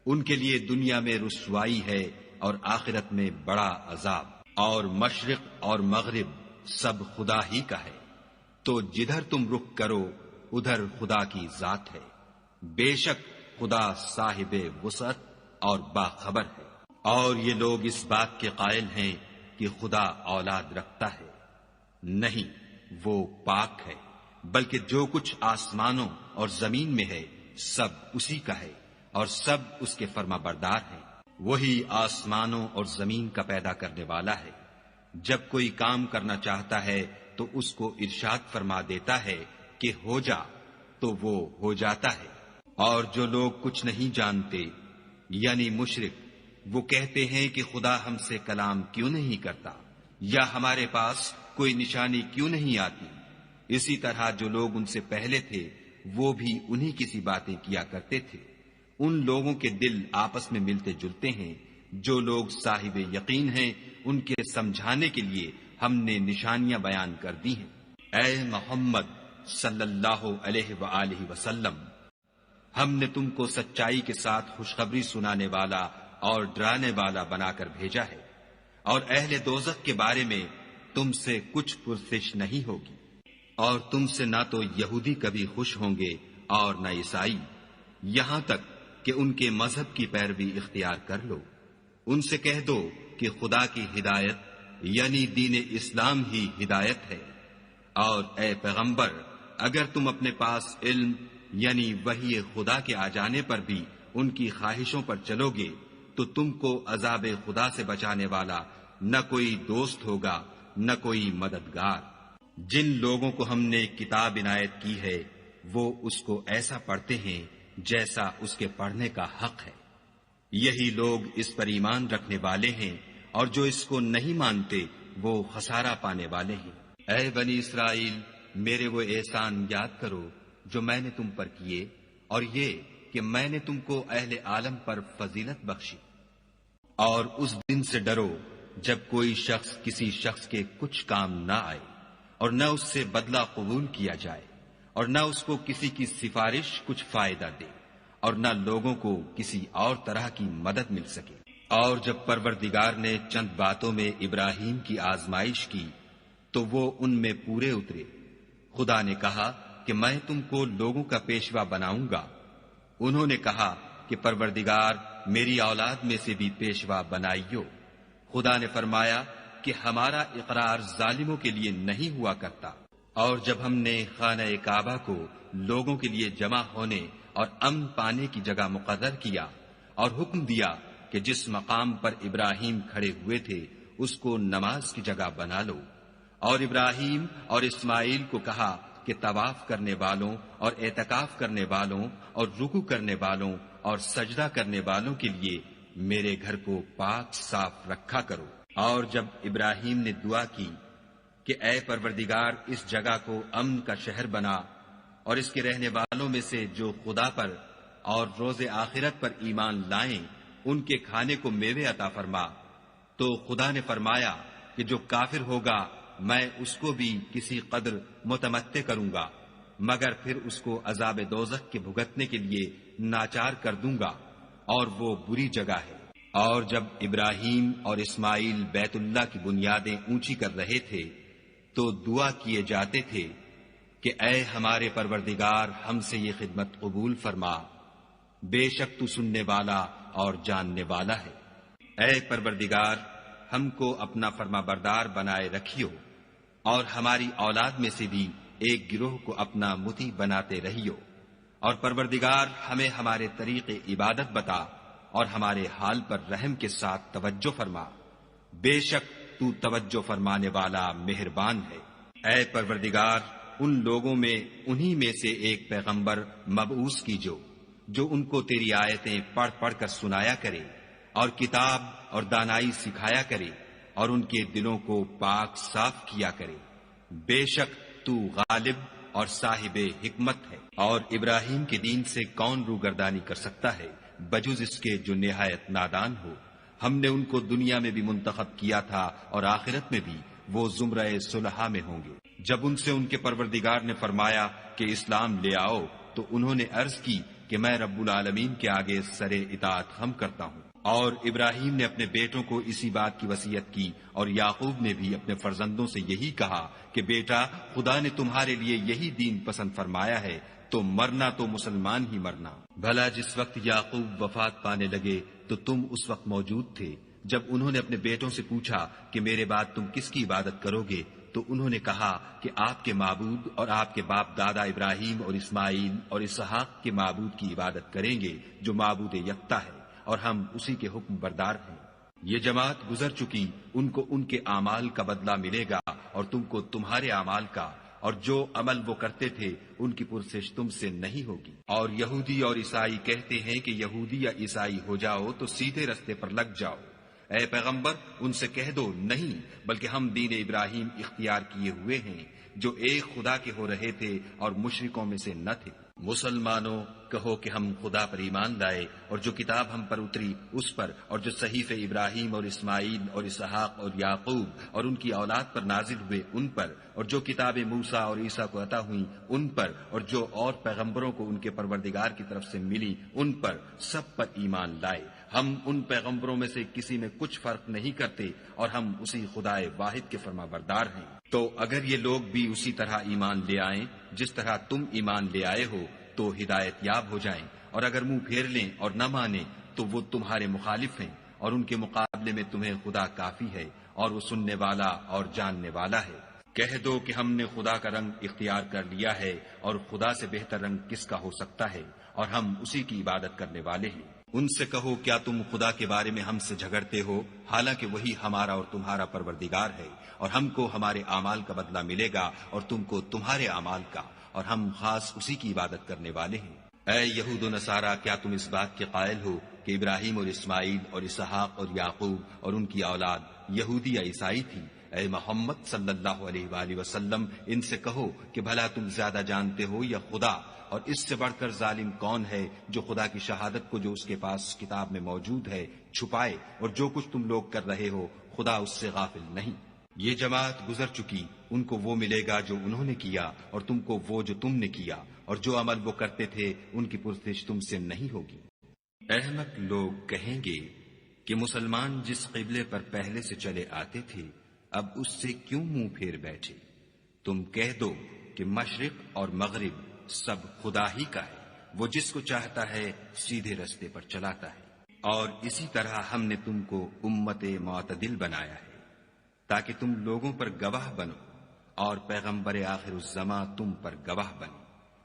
ان کے لیے دنیا میں رسوائی ہے اور آخرت میں بڑا عذاب۔ اور مشرق اور مغرب سب خدا ہی کا ہے، تو جدھر تم رخ کرو ادھر خدا کی ذات ہے۔ بے شک خدا صاحب وسعت اور باخبر ہے۔ اور یہ لوگ اس بات کے قائل ہیں کہ خدا اولاد رکھتا ہے، نہیں، وہ پاک ہے، بلکہ جو کچھ آسمانوں اور زمین میں ہے سب اسی کا ہے، اور سب اس کے فرما بردار ہیں۔ وہی آسمانوں اور زمین کا پیدا کرنے والا ہے، جب کوئی کام کرنا چاہتا ہے تو اس کو ارشاد فرما دیتا ہے کہ ہو جا، تو وہ ہو جاتا ہے۔ اور جو لوگ کچھ نہیں جانتے یعنی مشرک، وہ کہتے ہیں کہ خدا ہم سے کلام کیوں نہیں کرتا، یا ہمارے پاس کوئی نشانی کیوں نہیں آتی۔ اسی طرح جو لوگ ان سے پہلے تھے وہ بھی انہی کی سی باتیں کیا کرتے تھے۔ ان لوگوں کے دل آپس میں ملتے جلتے ہیں۔ جو لوگ صاحب یقین ہیں ان کے سمجھانے کے لیے ہم نے نشانیاں بیان کر دی ہیں۔ اے محمد صلی اللہ علیہ وآلہ وسلم، ہم نے تم کو سچائی کے ساتھ خوشخبری سنانے والا اور ڈرانے والا بنا کر بھیجا ہے، اور اہل دوزخ کے بارے میں تم سے کچھ پرسش نہیں ہوگی، اور تم سے نہ تو یہودی کبھی خوش ہوں گے اور نہ عیسائی، یہاں تک کہ ان کے مذہب کی پیروی اختیار کر لو۔ ان سے کہہ دو کہ خدا کی ہدایت یعنی دین اسلام ہی ہدایت ہے، اور اے پیغمبر اگر تم اپنے پاس علم یعنی وحی خدا کے آ جانے پر بھی ان کی خواہشوں پر چلو گے تو تم کو عذاب خدا سے بچانے والا نہ کوئی دوست ہوگا نہ کوئی مددگار۔ جن لوگوں کو ہم نے کتاب عنایت کی ہے وہ اس کو ایسا پڑھتے ہیں جیسا اس کے پڑھنے کا حق ہے، یہی لوگ اس پر ایمان رکھنے والے ہیں، اور جو اس کو نہیں مانتے وہ خسارہ پانے والے ہیں۔ اے بنی اسرائیل، میرے وہ احسان یاد کرو جو میں نے تم پر کیے، اور یہ کہ میں نے تم کو اہل عالم پر فضیلت بخشی۔ اور اس دن سے ڈرو جب کوئی شخص کسی شخص کے کچھ کام نہ آئے، اور نہ اس سے بدلہ قبول کیا جائے، اور نہ اس کو کسی کی سفارش کچھ فائدہ دے، اور نہ لوگوں کو کسی اور طرح کی مدد مل سکے۔ اور جب پروردگار نے چند باتوں میں ابراہیم کی آزمائش کی تو وہ ان میں پورے اترے۔ خدا نے کہا کہ میں تم کو لوگوں کا پیشوا بناؤں گا۔ انہوں نے کہا کہ پروردگار میری اولاد میں سے بھی پیشوا بنائیو۔ خدا نے فرمایا کہ ہمارا اقرار ظالموں کے لیے نہیں ہوا کرتا۔ اور جب ہم نے خانہ کعبہ کو لوگوں کے لیے جمع ہونے اور امن پانے کی جگہ مقرر کیا اور حکم دیا کہ جس مقام پر ابراہیم کھڑے ہوئے تھے اس کو نماز کی جگہ بنا لو، اور ابراہیم اور اسماعیل کو کہا کہ طواف کرنے والوں اور اعتکاف کرنے والوں اور رکوع کرنے والوں اور سجدہ کرنے والوں کے لیے میرے گھر کو پاک صاف رکھا کرو۔ اور جب ابراہیم نے دعا کی کہ اے پروردگار اس جگہ کو امن کا شہر بنا، اور اس کے رہنے والوں میں سے جو خدا پر اور روز آخرت پر ایمان لائیں ان کے کھانے کو میوے عطا فرما، تو خدا نے فرمایا کہ جو کافر ہوگا میں اس کو بھی کسی قدر متمتع کروں گا، مگر پھر اس کو عذاب دوزخ کے بھگتنے کے لیے ناچار کر دوں گا، اور وہ بری جگہ ہے۔ اور جب ابراہیم اور اسماعیل بیت اللہ کی بنیادیں اونچی کر رہے تھے تو دعا کیے جاتے تھے کہ اے ہمارے پروردگار ہم سے یہ خدمت قبول فرما، بے شک تو سننے والا اور جاننے والا ہے۔ اے پروردگار ہم کو اپنا فرما بردار بنائے رکھیو، اور ہماری اولاد میں سے بھی ایک گروہ کو اپنا مطیع بناتے رہیو، اور پروردگار ہمیں ہمارے طریق عبادت بتا اور ہمارے حال پر رحم کے ساتھ توجہ فرما، بے شک تو توجہ فرمانے والا مہربان ہے۔ اے پروردگار ان لوگوں میں انہی میں سے ایک پیغمبر مبعوث کیجو جو ان کو تیری آیتیں پڑھ پڑھ کر سنایا کرے اور کتاب اور دانائی سکھایا کرے اور ان کے دلوں کو پاک صاف کیا کرے، بے شک تو غالب اور صاحب حکمت ہے۔ اور ابراہیم کے دین سے کون روگردانی کر سکتا ہے بجز اس کے جو نہایت نادان ہو۔ ہم نے ان کو دنیا میں بھی منتخب کیا تھا اور آخرت میں بھی وہ زمرہ صلحاء میں ہوں گے۔ جب ان سے ان کے پروردگار نے فرمایا کہ اسلام لے آؤ تو انہوں نے عرض کی کہ میں رب العالمین کے آگے سر اطاعت خم کرتا ہوں۔ اور ابراہیم نے اپنے بیٹوں کو اسی بات کی وصیت کی، اور یعقوب نے بھی اپنے فرزندوں سے یہی کہا کہ بیٹا خدا نے تمہارے لیے یہی دین پسند فرمایا ہے تو مرنا تو مسلمان ہی مرنا۔ بھلا جس وقت یعقوب وفات پانے لگے تو تم اس وقت موجود تھے جب انہوں نے اپنے بیٹوں سے پوچھا کہ میرے بعد تم کس کی عبادت کرو گے، تو انہوں نے کہا کہ آپ کے معبود اور آپ کے باپ دادا ابراہیم اور اسماعیل اور اسحاق کے معبود کی عبادت کریں گے جو معبود یکتا ہے، اور ہم اسی کے حکم بردار ہیں۔ یہ جماعت گزر چکی، ان کو ان کے اعمال کا بدلہ ملے گا اور تم کو تمہارے اعمال کا، اور جو عمل وہ کرتے تھے ان کی پرسش تم سے نہیں ہوگی۔ اور یہودی اور عیسائی کہتے ہیں کہ یہودی یا عیسائی ہو جاؤ تو سیدھے رستے پر لگ جاؤ۔ اے پیغمبر ان سے کہہ دو نہیں، بلکہ ہم دین ابراہیم اختیار کیے ہوئے ہیں جو ایک خدا کے ہو رہے تھے اور مشرکوں میں سے نہ تھے۔ مسلمانوں کہو کہ ہم خدا پر ایمان لائے اور جو کتاب ہم پر اتری اس پر، اور جو صحیفے ابراہیم اور اسماعیل اور اسحاق اور یعقوب اور ان کی اولاد پر نازل ہوئے ان پر، اور جو کتابیں موسیٰ اور عیسیٰ کو عطا ہوئیں ان پر، اور جو اور پیغمبروں کو ان کے پروردگار کی طرف سے ملی ان پر، سب پر ایمان لائے۔ ہم ان پیغمبروں میں سے کسی میں کچھ فرق نہیں کرتے، اور ہم اسی خدائے واحد کے فرما بردار ہیں۔ تو اگر یہ لوگ بھی اسی طرح ایمان لے آئیں جس طرح تم ایمان لے آئے ہو تو ہدایت یاب ہو جائیں، اور اگر منہ پھیر لیں اور نہ مانیں تو وہ تمہارے مخالف ہیں، اور ان کے مقابلے میں تمہیں خدا کافی ہے، اور وہ سننے والا اور جاننے والا ہے۔ کہہ دو کہ ہم نے خدا کا رنگ اختیار کر لیا ہے، اور خدا سے بہتر رنگ کس کا ہو سکتا ہے، اور ہم اسی کی عبادت کرنے والے ہیں۔ ان سے کہو کیا تم خدا کے بارے میں ہم سے جھگڑتے ہو، حالانکہ وہی ہمارا اور تمہارا پروردگار ہے، اور ہم کو ہمارے اعمال کا بدلہ ملے گا اور تم کو تمہارے اعمال کا، اور ہم خاص اسی کی عبادت کرنے والے ہیں۔ اے یہود و نصارا، کیا تم اس بات کے قائل ہو کہ ابراہیم اور اسماعیل اور اسحاق اور یعقوب اور ان کی اولاد یہودی یا عیسائی تھی؟ اے محمد صلی اللہ علیہ وآلہ وسلم، ان سے کہو کہ بھلا تم زیادہ جانتے ہو یا خدا؟ اور اس سے بڑھ کر ظالم کون ہے جو خدا کی شہادت کو جو اس کے پاس کتاب میں موجود ہے چھپائے، اور جو کچھ تم لوگ کر رہے ہو خدا اس سے غافل نہیں۔ یہ جماعت گزر چکی، ان کو وہ ملے گا جو انہوں نے کیا، اور تم کو وہ جو تم نے کیا، اور جو عمل وہ کرتے تھے ان کی پرسش تم سے نہیں ہوگی۔ احمق لوگ کہیں گے کہ مسلمان جس قبلے پر پہلے سے چلے آتے تھے اب اس سے کیوں منہ پھیر بیٹھے؟ تم کہہ دو کہ مشرق اور مغرب سب خدا ہی کا ہے، وہ جس کو چاہتا ہے سیدھے رستے پر چلاتا ہے، اور اسی طرح ہم نے تم کو امت معتدل بنایا ہے تاکہ تم لوگوں پر گواہ بنو، اور پیغمبر آخر الزماں تم پر گواہ بنے۔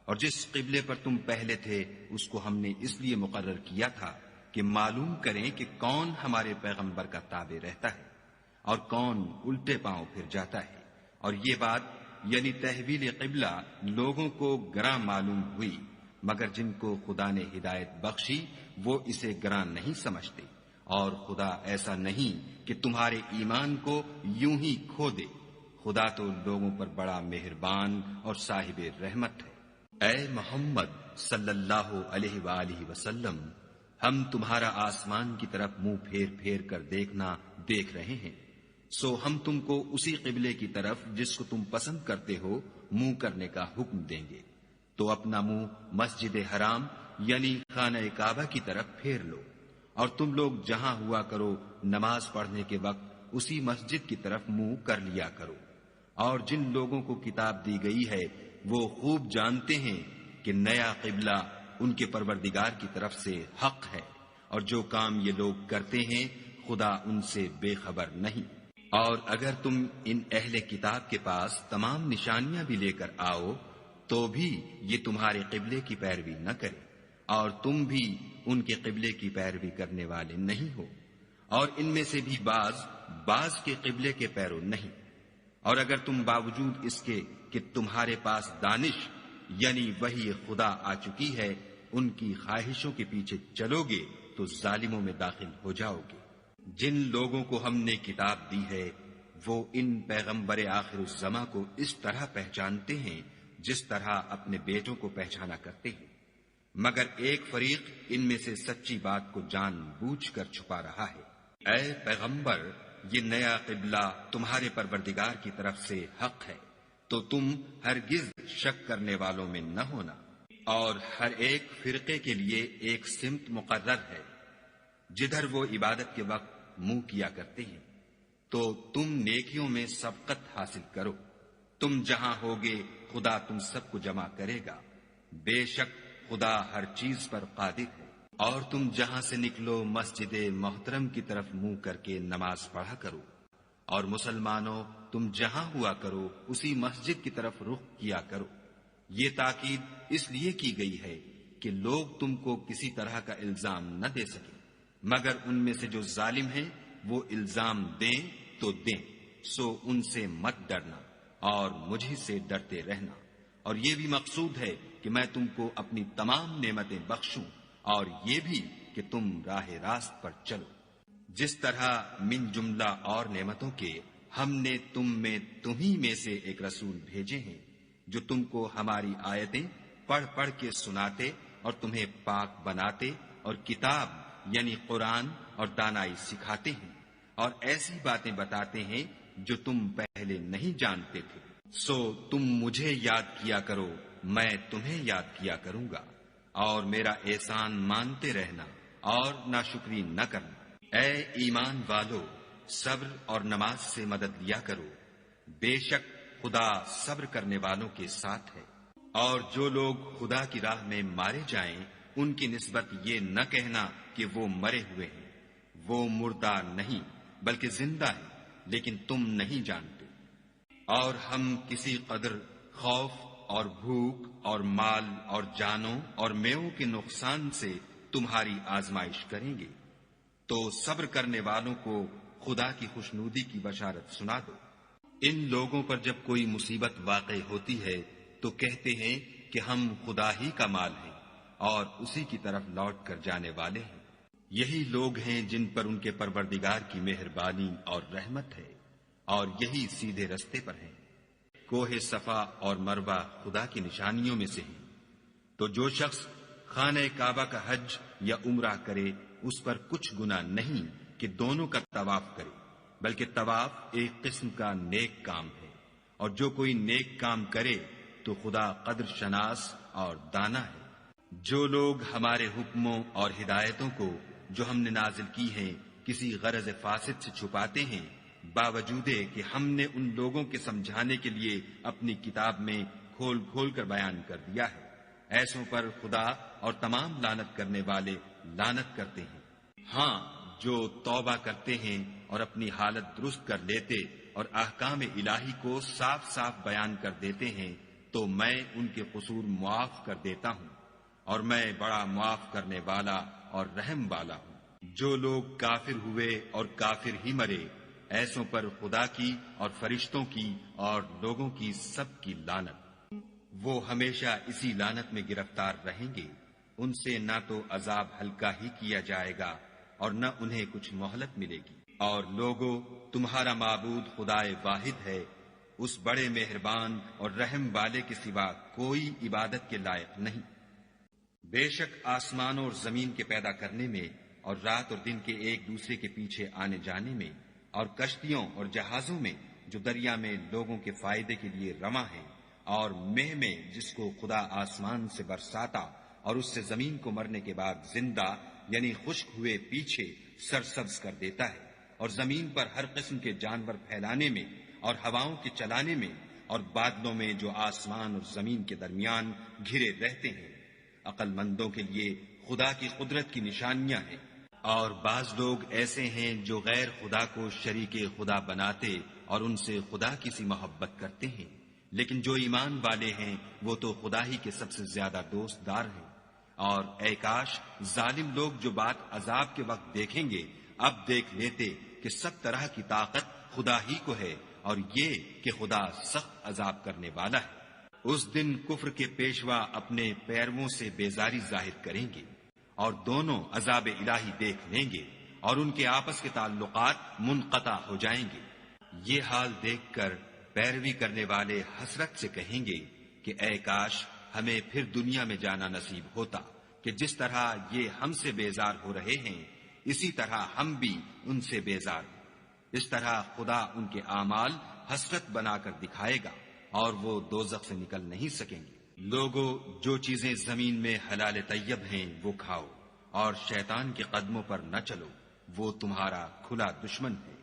اور جس قبلے پر تم پہلے تھے اس کو ہم نے اس لیے مقرر کیا تھا کہ معلوم کریں کہ کون ہمارے پیغمبر کا تابع رہتا ہے اور کون الٹے پاؤں پھر جاتا ہے۔ اور یہ بات یعنی تحویل قبلہ لوگوں کو گراں معلوم ہوئی، مگر جن کو خدا نے ہدایت بخشی وہ اسے گراں نہیں سمجھتے، اور خدا ایسا نہیں کہ تمہارے ایمان کو یوں ہی کھو دے۔ خدا تو لوگوں پر بڑا مہربان اور صاحب رحمت ہے۔ اے محمد صلی اللہ علیہ وآلہ وسلم، ہم تمہارا آسمان کی طرف منہ پھیر پھیر کر دیکھنا دیکھ رہے ہیں، سو ہم تم کو اسی قبلے کی طرف جس کو تم پسند کرتے ہو منہ کرنے کا حکم دیں گے، تو اپنا منہ مسجد حرام یعنی خانہ کعبہ کی طرف پھیر لو، اور تم لوگ جہاں ہوا کرو نماز پڑھنے کے وقت اسی مسجد کی طرف منہ کر لیا کرو۔ اور جن لوگوں کو کتاب دی گئی ہے وہ خوب جانتے ہیں کہ نیا قبلہ ان کے پروردگار کی طرف سے حق ہے، اور جو کام یہ لوگ کرتے ہیں خدا ان سے بے خبر نہیں۔ اور اگر تم ان اہل کتاب کے پاس تمام نشانیاں بھی لے کر آؤ تو بھی یہ تمہارے قبلے کی پیروی نہ کرے، اور تم بھی ان کے قبلے کی پیروی کرنے والے نہیں ہو، اور ان میں سے بھی بعض کے قبلے کے پیرو نہیں۔ اور اگر تم باوجود اس کے کہ تمہارے پاس دانش یعنی وحی خدا آ چکی ہے ان کی خواہشوں کے پیچھے چلو گے تو ظالموں میں داخل ہو جاؤ گے۔ جن لوگوں کو ہم نے کتاب دی ہے وہ ان پیغمبر آخر الزماں کو اس طرح پہچانتے ہیں جس طرح اپنے بیٹوں کو پہچانا کرتے ہیں، مگر ایک فریق ان میں سے سچی بات کو جان بوجھ کر چھپا رہا ہے۔ اے پیغمبر، یہ نیا قبلہ تمہارے پروردگار کی طرف سے حق ہے، تو تم ہرگز شک کرنے والوں میں نہ ہونا، اور ہر ایک فرقے کے لیے ایک سمت مقرر ہے جدھر وہ عبادت کے وقت منہ کیا کرتے ہیں، تو تم نیکیوں میں سبقت حاصل کرو۔ تم جہاں ہوگے خدا تم سب کو جمع کرے گا، بے شک خدا ہر چیز پر قادر ہے۔ اور تم جہاں سے نکلو مسجد محترم کی طرف منہ کر کے نماز پڑھا کرو، اور مسلمانوں تم جہاں ہوا کرو اسی مسجد کی طرف رخ کیا کرو۔ یہ تاکید اس لیے کی گئی ہے کہ لوگ تم کو کسی طرح کا الزام نہ دے سکیں، مگر ان میں سے جو ظالم ہیں وہ الزام دیں تو دیں، سو ان سے مت ڈرنا اور مجھ سے ڈرتے رہنا۔ اور یہ بھی مقصود ہے کہ میں تم کو اپنی تمام نعمتیں بخشوں، اور یہ بھی کہ تم راہ راست پر چلو۔ جس طرح من جملہ اور نعمتوں کے ہم نے تمہیں سے ایک رسول بھیجے ہیں جو تم کو ہماری آیتیں پڑھ پڑھ کے سناتے اور تمہیں پاک بناتے اور کتاب یعنی قرآن اور دانائی سکھاتے ہیں اور ایسی باتیں بتاتے ہیں جو تم پہلے نہیں جانتے تھے۔ سو تم مجھے یاد کیا کرو، میں تمہیں یاد کیا کروں گا، اور میرا احسان مانتے رہنا اور ناشکری نہ کرنا۔ اے ایمان والو، صبر اور نماز سے مدد لیا کرو، بے شک خدا صبر کرنے والوں کے ساتھ ہے۔ اور جو لوگ خدا کی راہ میں مارے جائیں ان کی نسبت یہ نہ کہنا کہ وہ مرے ہوئے ہیں، وہ مردہ نہیں بلکہ زندہ ہیں، لیکن تم نہیں جانتے۔ اور ہم کسی قدر خوف اور بھوک اور مال اور جانوں اور میووں کے نقصان سے تمہاری آزمائش کریں گے، تو صبر کرنے والوں کو خدا کی خوشنودی کی بشارت سنا دو۔ ان لوگوں پر جب کوئی مصیبت واقع ہوتی ہے تو کہتے ہیں کہ ہم خدا ہی کا مال ہیں اور اسی کی طرف لوٹ کر جانے والے ہیں۔ یہی لوگ ہیں جن پر ان کے پروردگار کی مہربانی اور رحمت ہے، اور یہی سیدھے رستے پر ہیں۔ کوہ صفا اور مروہ خدا کی نشانیوں میں سے ہیں، تو جو شخص خانہ کعبہ کا حج یا عمرہ کرے اس پر کچھ گناہ نہیں کہ دونوں کا طواف کرے، بلکہ طواف ایک قسم کا نیک کام ہے، اور جو کوئی نیک کام کرے تو خدا قدر شناس اور دانا ہے۔ جو لوگ ہمارے حکموں اور ہدایتوں کو جو ہم نے نازل کی ہیں کسی غرض فاسد سے چھپاتے ہیں، باوجود کہ ہم نے ان لوگوں کے سمجھانے کے لیے اپنی کتاب میں کھول کھول کر بیان کر دیا ہے، ایسوں پر خدا اور تمام لعنت کرنے والے لعنت کرتے ہیں۔ ہاں، جو توبہ کرتے ہیں اور اپنی حالت درست کر لیتے اور احکام الہی کو صاف صاف بیان کر دیتے ہیں تو میں ان کے قصور معاف کر دیتا ہوں، اور میں بڑا معاف کرنے والا اور رحم والا ہوں۔ جو لوگ کافر ہوئے اور کافر ہی مرے، ایسوں پر خدا کی اور فرشتوں کی اور لوگوں کی سب کی لعنت۔ وہ ہمیشہ اسی لعنت میں گرفتار رہیں گے، ان سے نہ تو عذاب ہلکا ہی کیا جائے گا اور نہ انہیں کچھ مہلت ملے گی۔ اور لوگوں، تمہارا معبود خدائے واحد ہے، اس بڑے مہربان اور رحم والے کے سوا کوئی عبادت کے لائق نہیں۔ بے شک آسمانوں اور زمین کے پیدا کرنے میں اور رات اور دن کے ایک دوسرے کے پیچھے آنے جانے میں اور کشتیوں اور جہازوں میں جو دریا میں لوگوں کے فائدے کے لیے رواں ہیں، اور مہ میں جس کو خدا آسمان سے برساتا اور اس سے زمین کو مرنے کے بعد زندہ یعنی خشک ہوئے پیچھے سرسبز کر دیتا ہے، اور زمین پر ہر قسم کے جانور پھیلانے میں اور ہواؤں کے چلانے میں اور بادلوں میں جو آسمان اور زمین کے درمیان گھرے رہتے ہیں۔ عقل مندوں کے لیے خدا کی قدرت کی نشانیاں ہیں۔ اور بعض لوگ ایسے ہیں جو غیر خدا کو شریک خدا بناتے اور ان سے خدا کی سی محبت کرتے ہیں، لیکن جو ایمان والے ہیں وہ تو خدا ہی کے سب سے زیادہ دوست دار ہیں۔ اور اے کاش ظالم لوگ جو بات عذاب کے وقت دیکھیں گے اب دیکھ لیتے کہ سب طرح کی طاقت خدا ہی کو ہے، اور یہ کہ خدا سخت عذاب کرنے والا ہے۔ اس دن کفر کے پیشوا اپنے پیرووں سے بیزاری ظاہر کریں گے، اور دونوں عذاب الہی دیکھ لیں گے، اور ان کے آپس کے تعلقات منقطع ہو جائیں گے۔ یہ حال دیکھ کر پیروی کرنے والے حسرت سے کہیں گے کہ اے کاش ہمیں پھر دنیا میں جانا نصیب ہوتا کہ جس طرح یہ ہم سے بیزار ہو رہے ہیں اسی طرح ہم بھی ان سے بیزار ہوں۔ اس طرح خدا ان کے اعمال حسرت بنا کر دکھائے گا اور وہ دوزخ سے نکل نہیں سکیں گے۔ لوگوں، جو چیزیں زمین میں حلال طیب ہیں وہ کھاؤ، اور شیطان کے قدموں پر نہ چلو، وہ تمہارا کھلا دشمن ہے۔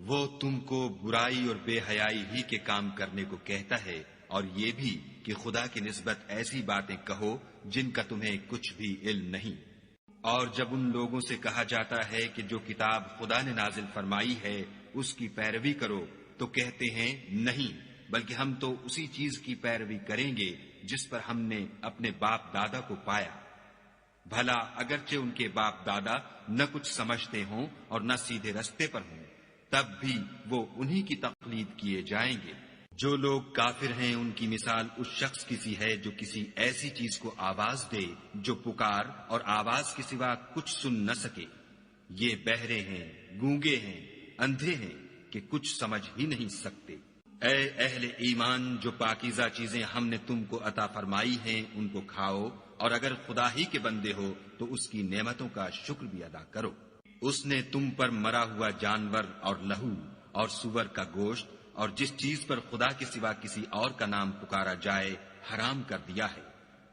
وہ تم کو برائی اور بے حیائی ہی کے کام کرنے کو کہتا ہے، اور یہ بھی کہ خدا کی نسبت ایسی باتیں کہو جن کا تمہیں کچھ بھی علم نہیں۔ اور جب ان لوگوں سے کہا جاتا ہے کہ جو کتاب خدا نے نازل فرمائی ہے اس کی پیروی کرو تو کہتے ہیں نہیں، بلکہ ہم تو اسی چیز کی پیروی کریں گے جس پر ہم نے اپنے باپ دادا کو پایا۔ بھلا اگرچہ ان کے باپ دادا نہ کچھ سمجھتے ہوں اور نہ سیدھے رستے پر ہوں، تب بھی وہ انہی کی تقلید کیے جائیں گے۔ جو لوگ کافر ہیں ان کی مثال اس شخص کی سی ہے جو کسی ایسی چیز کو آواز دے جو پکار اور آواز کے سوا کچھ سن نہ سکے۔ یہ بہرے ہیں، گونگے ہیں، اندھے ہیں کہ کچھ سمجھ ہی نہیں سکتے۔ اے اہل ایمان، جو پاکیزہ چیزیں ہم نے تم کو عطا فرمائی ہیں ان کو کھاؤ، اور اگر خدا ہی کے بندے ہو تو اس کی نعمتوں کا شکر بھی ادا کرو۔ اس نے تم پر مرا ہوا جانور اور لہو اور سور کا گوشت اور جس چیز پر خدا کے سوا کسی اور کا نام پکارا جائے حرام کر دیا ہے۔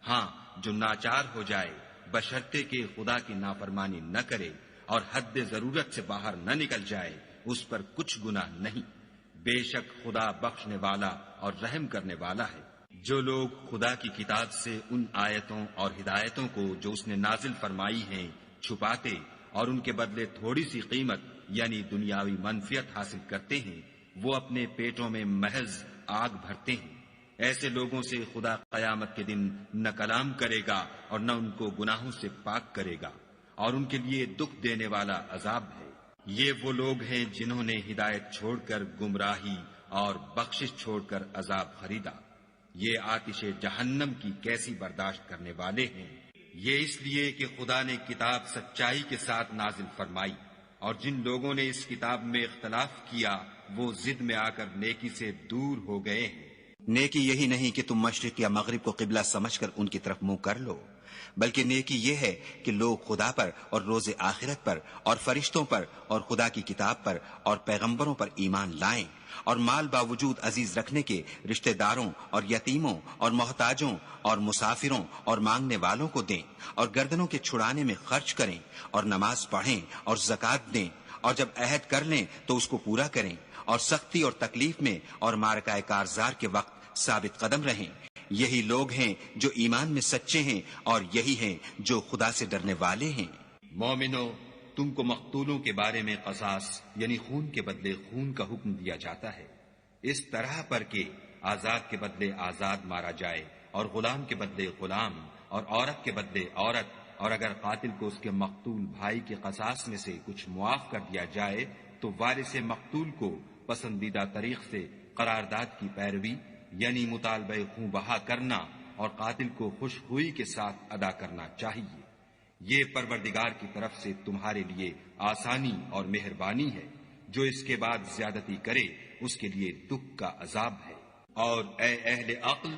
ہاں، جو ناچار ہو جائے بشرطے کہ خدا کی نافرمانی نہ کرے اور حد ضرورت سے باہر نہ نکل جائے، اس پر کچھ گناہ نہیں۔ بے شک خدا بخشنے والا اور رحم کرنے والا ہے۔ جو لوگ خدا کی کتاب سے ان آیتوں اور ہدایتوں کو جو اس نے نازل فرمائی ہیں چھپاتے اور ان کے بدلے تھوڑی سی قیمت یعنی دنیاوی منفعت حاصل کرتے ہیں، وہ اپنے پیٹوں میں محض آگ بھرتے ہیں۔ ایسے لوگوں سے خدا قیامت کے دن نہ کلام کرے گا اور نہ ان کو گناہوں سے پاک کرے گا، اور ان کے لیے دکھ دینے والا عذاب ہے۔ یہ وہ لوگ ہیں جنہوں نے ہدایت چھوڑ کر گمراہی اور بخشش چھوڑ کر عذاب خریدا۔ یہ آتش جہنم کی کیسی برداشت کرنے والے ہیں۔ یہ اس لیے کہ خدا نے کتاب سچائی کے ساتھ نازل فرمائی، اور جن لوگوں نے اس کتاب میں اختلاف کیا وہ ضد میں آ کر نیکی سے دور ہو گئے ہیں۔ نیکی یہی نہیں کہ تم مشرق یا مغرب کو قبلہ سمجھ کر ان کی طرف منہ کر لو، بلکہ نیکی یہ ہے کہ لوگ خدا پر اور روز آخرت پر اور فرشتوں پر اور خدا کی کتاب پر اور پیغمبروں پر ایمان لائیں، اور مال باوجود عزیز رکھنے کے رشتہ داروں اور یتیموں اور محتاجوں اور مسافروں اور مانگنے والوں کو دیں، اور گردنوں کے چھڑانے میں خرچ کریں، اور نماز پڑھیں اور زکوٰۃ دیں، اور جب عہد کر لیں تو اس کو پورا کریں، اور سختی اور تکلیف میں اور معرکہ کارزار کے وقت ثابت قدم رہیں۔ یہی لوگ ہیں جو ایمان میں سچے ہیں، اور یہی ہیں جو خدا سے ڈرنے والے ہیں۔ مومنو، تم کو مقتولوں کے بارے میں قصاص یعنی خون کے بدلے خون کا حکم دیا جاتا ہے، اس طرح پر کہ آزاد کے بدلے آزاد مارا جائے، اور غلام کے بدلے غلام، اور عورت کے بدلے عورت، اور اگر قاتل کو اس کے مقتول بھائی کے قصاص میں سے کچھ معاف کر دیا جائے تو وارث مقتول کو پسندیدہ طریق سے قرارداد کی پیروی یعنی مطالبہ خون بہا کرنا اور قاتل کو خوش ہوئی کے ساتھ ادا کرنا چاہیے۔ یہ پروردگار کی طرف سے تمہارے لیے آسانی اور مہربانی ہے۔ جو اس کے بعد زیادتی کرے اس کے لیے دکھ کا عذاب ہے۔ اور اے اہل عقل،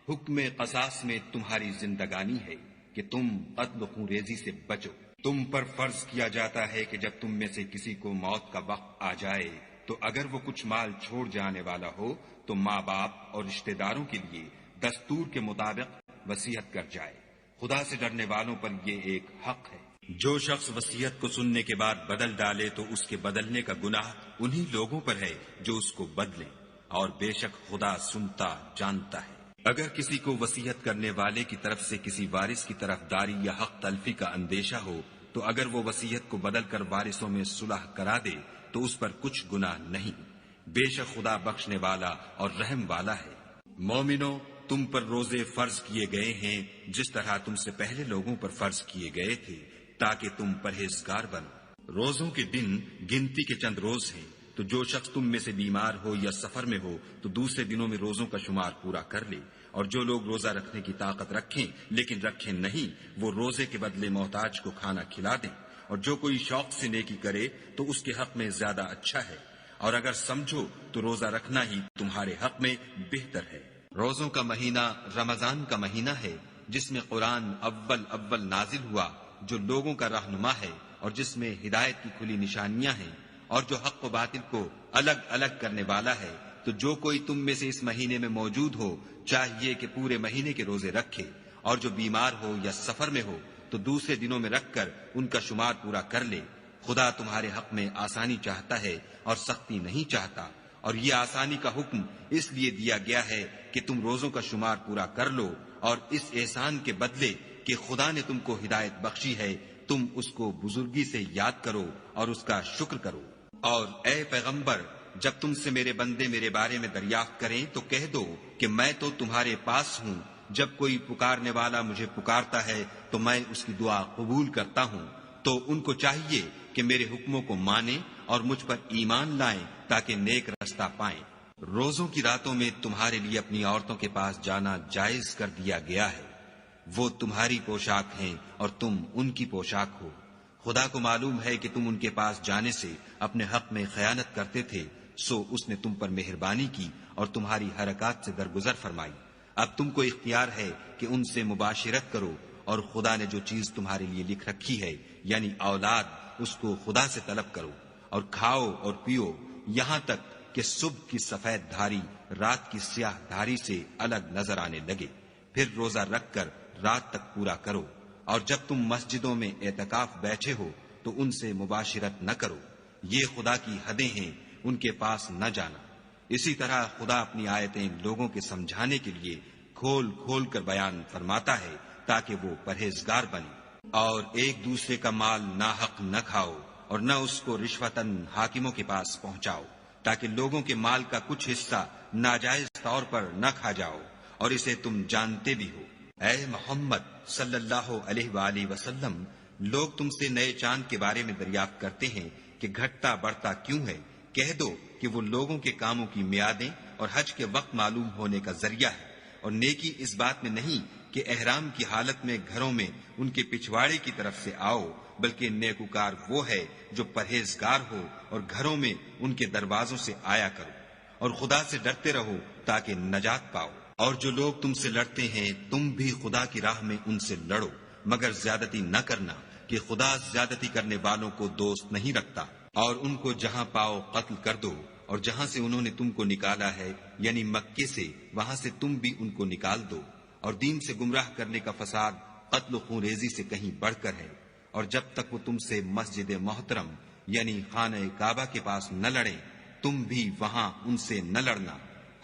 حکم قصاص میں تمہاری زندگانی ہے کہ تم قتل و خون ریزی سے بچو۔ تم پر فرض کیا جاتا ہے کہ جب تم میں سے کسی کو موت کا وقت آ جائے تو اگر وہ کچھ مال چھوڑ جانے والا ہو تو ماں باپ اور رشتہ داروں کے لیے دستور کے مطابق وصیت کر جائے۔ خدا سے ڈرنے والوں پر یہ ایک حق ہے۔ جو شخص وصیت کو سننے کے بعد بدل ڈالے تو اس کے بدلنے کا گناہ انہی لوگوں پر ہے جو اس کو بدلیں، اور بے شک خدا سنتا جانتا ہے۔ اگر کسی کو وصیت کرنے والے کی طرف سے کسی وارث کی طرف داری یا حق تلفی کا اندیشہ ہو تو اگر وہ وصیت کو بدل کر وارثوں میں صلح کرا دے تو اس پر کچھ گناہ نہیں، بے شک خدا بخشنے والا اور رحم والا ہے۔ مومنو، تم پر روزے فرض کیے گئے ہیں جس طرح تم سے پہلے لوگوں پر فرض کیے گئے تھے تاکہ تم پرہیزگار بنو۔ روزوں کے دن گنتی کے چند روز ہیں، تو جو شخص تم میں سے بیمار ہو یا سفر میں ہو تو دوسرے دنوں میں روزوں کا شمار پورا کر لے، اور جو لوگ روزہ رکھنے کی طاقت رکھیں لیکن رکھیں نہیں وہ روزے کے بدلے محتاج کو کھانا کھلا دیں، اور جو کوئی شوق سے نیکی کرے تو اس کے حق میں زیادہ اچھا ہے، اور اگر سمجھو تو روزہ رکھنا ہی تمہارے حق میں بہتر ہے۔ روزوں کا مہینہ رمضان کا مہینہ ہے جس میں قرآن اول نازل ہوا، جو لوگوں کا رہنما ہے اور جس میں ہدایت کی کھلی نشانیاں ہیں، اور جو حق و باطل کو الگ الگ کرنے والا ہے۔ تو جو کوئی تم میں سے اس مہینے میں موجود ہو چاہیے کہ پورے مہینے کے روزے رکھے، اور جو بیمار ہو یا سفر میں ہو تو دوسرے دنوں میں رکھ کر ان کا شمار پورا کر لے۔ خدا تمہارے حق میں آسانی چاہتا ہے اور سختی نہیں چاہتا، اور یہ آسانی کا حکم اس لیے دیا گیا ہے کہ تم روزوں کا شمار پورا کر لو، اور اس احسان کے بدلے کہ خدا نے تم کو ہدایت بخشی ہے تم اس کو بزرگی سے یاد کرو اور اس کا شکر کرو۔ اور اے پیغمبر، جب تم سے میرے بندے میرے بارے میں دریافت کریں تو کہہ دو کہ میں تو تمہارے پاس ہوں، جب کوئی پکارنے والا مجھے پکارتا ہے تو میں اس کی دعا قبول کرتا ہوں۔ تو ان کو چاہیے کہ میرے حکموں کو مانیں اور مجھ پر ایمان لائیں تاکہ نیک رستہ پائیں۔ روزوں کی راتوں میں تمہارے لیے اپنی عورتوں کے پاس جانا جائز کر دیا گیا ہے، وہ تمہاری پوشاک ہیں اور تم ان کی پوشاک ہو۔ خدا کو معلوم ہے کہ تم ان کے پاس جانے سے اپنے حق میں خیانت کرتے تھے، سو اس نے تم پر مہربانی کی اور تمہاری حرکات سے درگزر فرمائی۔ اب تم کو اختیار ہے کہ ان سے مباشرت کرو، اور خدا نے جو چیز تمہارے لیے لکھ رکھی ہے یعنی اولاد، اس کو خدا سے طلب کرو، اور کھاؤ اور پیو یہاں تک کہ صبح کی سفید دھاری رات کی سیاہ دھاری سے الگ نظر آنے لگے، پھر روزہ رکھ کر رات تک پورا کرو، اور جب تم مسجدوں میں اعتکاف بیٹھے ہو تو ان سے مباشرت نہ کرو، یہ خدا کی حدیں ہیں، ان کے پاس نہ جانا۔ اسی طرح خدا اپنی آیتیں لوگوں کے سمجھانے کے لیے کھول کھول کر بیان فرماتا ہے تاکہ وہ پرہیزگار بنے۔ اور ایک دوسرے کا مال ناحق نہ کھاؤ، اور نہ اس کو رشوتاً حاکموں کے پاس پہنچاؤ، تاکہ لوگوں کے مال کا کچھ حصہ ناجائز طور پر نہ کھا جاؤ، اور اسے تم جانتے بھی ہو۔ اے محمد صلی اللہ علیہ وآلہ وسلم، لوگ تم سے نئے چاند کے بارے میں دریافت کرتے ہیں کہ گھٹتا بڑھتا کیوں ہے؟ کہہ دو کہ وہ لوگوں کے کاموں کی میعادیں اور حج کے وقت معلوم ہونے کا ذریعہ ہے، اور نیکی اس بات میں نہیں کہ احرام کی حالت میں گھروں میں ان کے پچھواڑے کی طرف سے آؤ، بلکہ نیکوکار وہ ہے جو پرہیزگار ہو اور گھروں میں ان کے دروازوں سے آیا کرو، اور خدا سے ڈرتے رہو تاکہ نجات پاؤ۔ اور جو لوگ تم سے لڑتے ہیں تم بھی خدا کی راہ میں ان سے لڑو، مگر زیادتی نہ کرنا کہ خدا زیادتی کرنے والوں کو دوست نہیں رکھتا۔ اور ان کو جہاں پاؤ قتل کر دو، اور جہاں سے انہوں نے تم کو نکالا ہے یعنی مکے سے، وہاں سے تم بھی ان کو نکال دو۔ اور دین سے گمراہ کرنے کا فساد قتل و خون ریزی سے کہیں بڑھ کر ہے۔ اور جب تک وہ تم سے مسجد محترم یعنی خانہ کعبہ کے پاس نہ لڑیں، تم بھی وہاں ان سے نہ لڑنا۔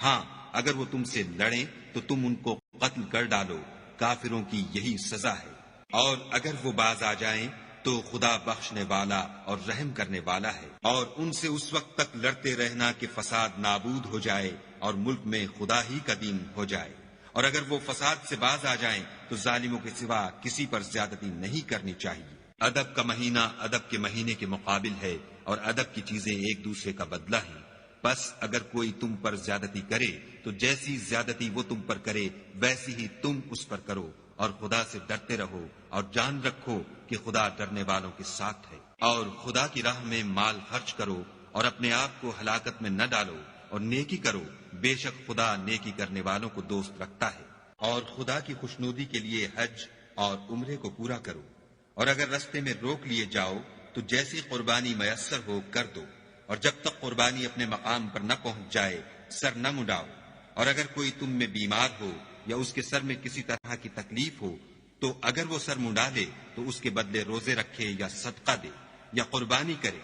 ہاں، اگر وہ تم سے لڑیں تو تم ان کو قتل کر ڈالو، کافروں کی یہی سزا ہے۔ اور اگر وہ باز آ جائیں تو خدا بخشنے والا اور رحم کرنے والا ہے۔ اور ان سے اس وقت تک لڑتے رہنا کہ فساد نابود ہو جائے اور ملک میں خدا ہی کا دین ہو جائے۔ اور اگر وہ فساد سے باز آ جائیں تو ظالموں کے سوا کسی پر زیادتی نہیں کرنی چاہیے۔ ادب کا مہینہ ادب کے مہینے کے مقابل ہے، اور ادب کی چیزیں ایک دوسرے کا بدلہ ہیں۔ بس اگر کوئی تم پر زیادتی کرے تو جیسی زیادتی وہ تم پر کرے ویسی ہی تم اس پر کرو، اور خدا سے ڈرتے رہو اور جان رکھو کہ خدا ڈرنے والوں کے ساتھ ہے۔ اور خدا کی راہ میں مال خرچ کرو اور اپنے آپ کو ہلاکت میں نہ ڈالو، اور نیکی کرو، بے شک خدا نیکی کرنے والوں کو دوست رکھتا ہے۔ اور خدا کی خوشنودی کے لیے حج اور عمرے کو پورا کرو، اور اگر رستے میں روک لیے جاؤ تو جیسی قربانی میسر ہو کر دو، اور جب تک قربانی اپنے مقام پر نہ پہنچ جائے سر نہ منڈاؤ۔ اور اگر کوئی تم میں بیمار ہو یا اس کے سر میں کسی طرح کی تکلیف ہو تو اگر وہ سر منڈا لے تو اس کے بدلے روزے رکھے یا صدقہ دے یا قربانی کرے۔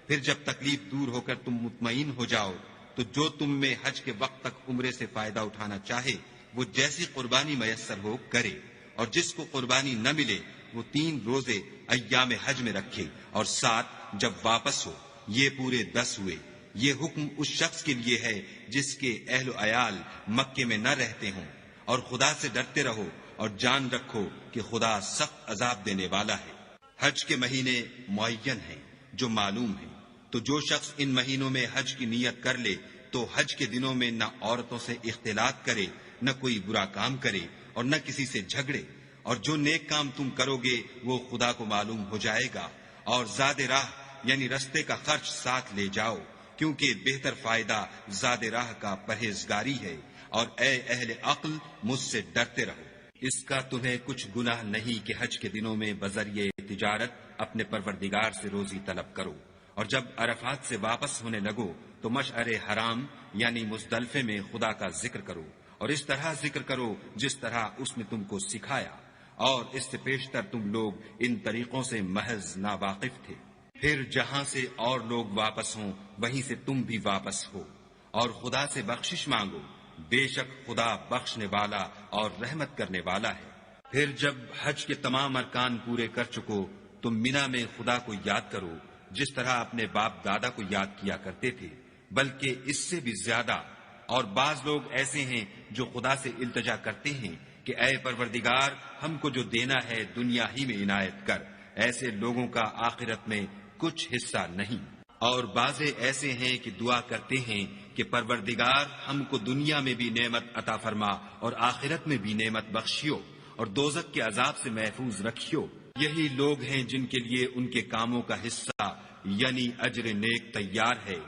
پھر جب تکلیف دور ہو کر تم مطمئن ہو جاؤ تو جو تم میں حج کے وقت تک عمرے سے فائدہ اٹھانا چاہے وہ جیسی قربانی میسر ہو کرے، اور جس کو قربانی نہ ملے وہ 3 روزے ایام حج میں رکھے، اور 7 جب واپس ہو، یہ پورے 10 ہوئے۔ یہ حکم اس شخص کے لیے ہے جس کے اہل و عیال مکے میں نہ رہتے ہوں۔ اور خدا سے ڈرتے رہو اور جان رکھو کہ خدا سخت عذاب دینے والا ہے۔ حج کے مہینے معین ہیں جو معلوم ہیں، تو جو شخص ان مہینوں میں حج کی نیت کر لے تو حج کے دنوں میں نہ عورتوں سے اختلاط کرے، نہ کوئی برا کام کرے، اور نہ کسی سے جھگڑے۔ اور جو نیک کام تم کرو گے وہ خدا کو معلوم ہو جائے گا۔ اور زاد راہ یعنی رستے کا خرچ ساتھ لے جاؤ، کیونکہ بہتر فائدہ زاد راہ کا پرہیزگاری ہے۔ اور اے اہل عقل، مجھ سے ڈرتے رہو۔ اس کا تمہیں کچھ گناہ نہیں کہ حج کے دنوں میں بذریعہ تجارت اپنے پروردگار سے روزی طلب کرو، اور جب عرفات سے واپس ہونے لگو تو مشعر حرام یعنی مزدلفے میں خدا کا ذکر کرو، اور اس طرح ذکر کرو جس طرح اس نے تم کو سکھایا، اور اس سے پیشتر تم لوگ ان طریقوں سے محض ناواقف تھے۔ پھر جہاں سے اور لوگ واپس ہوں وہیں سے تم بھی واپس ہو، اور خدا سے بخشش مانگو، بے شک خدا بخشنے والا اور رحمت کرنے والا ہے۔ پھر جب حج کے تمام ارکان پورے کر چکو تو مینا میں خدا کو یاد کرو جس طرح اپنے باپ دادا کو یاد کیا کرتے تھے، بلکہ اس سے بھی زیادہ۔ اور بعض لوگ ایسے ہیں جو خدا سے التجا کرتے ہیں کہ اے پروردگار، ہم کو جو دینا ہے دنیا ہی میں عنایت کر۔ ایسے لوگوں کا آخرت میں کچھ حصہ نہیں۔ اور بعض ایسے ہیں کہ دعا کرتے ہیں کہ پروردگار ہم کو دنیا میں بھی نعمت عطا فرما اور آخرت میں بھی نعمت بخشیو، اور دوزخ کے عذاب سے محفوظ رکھیو۔ یہی لوگ ہیں جن کے لیے ان کے کاموں کا حصہ یعنی اجر نیک تیار ہے،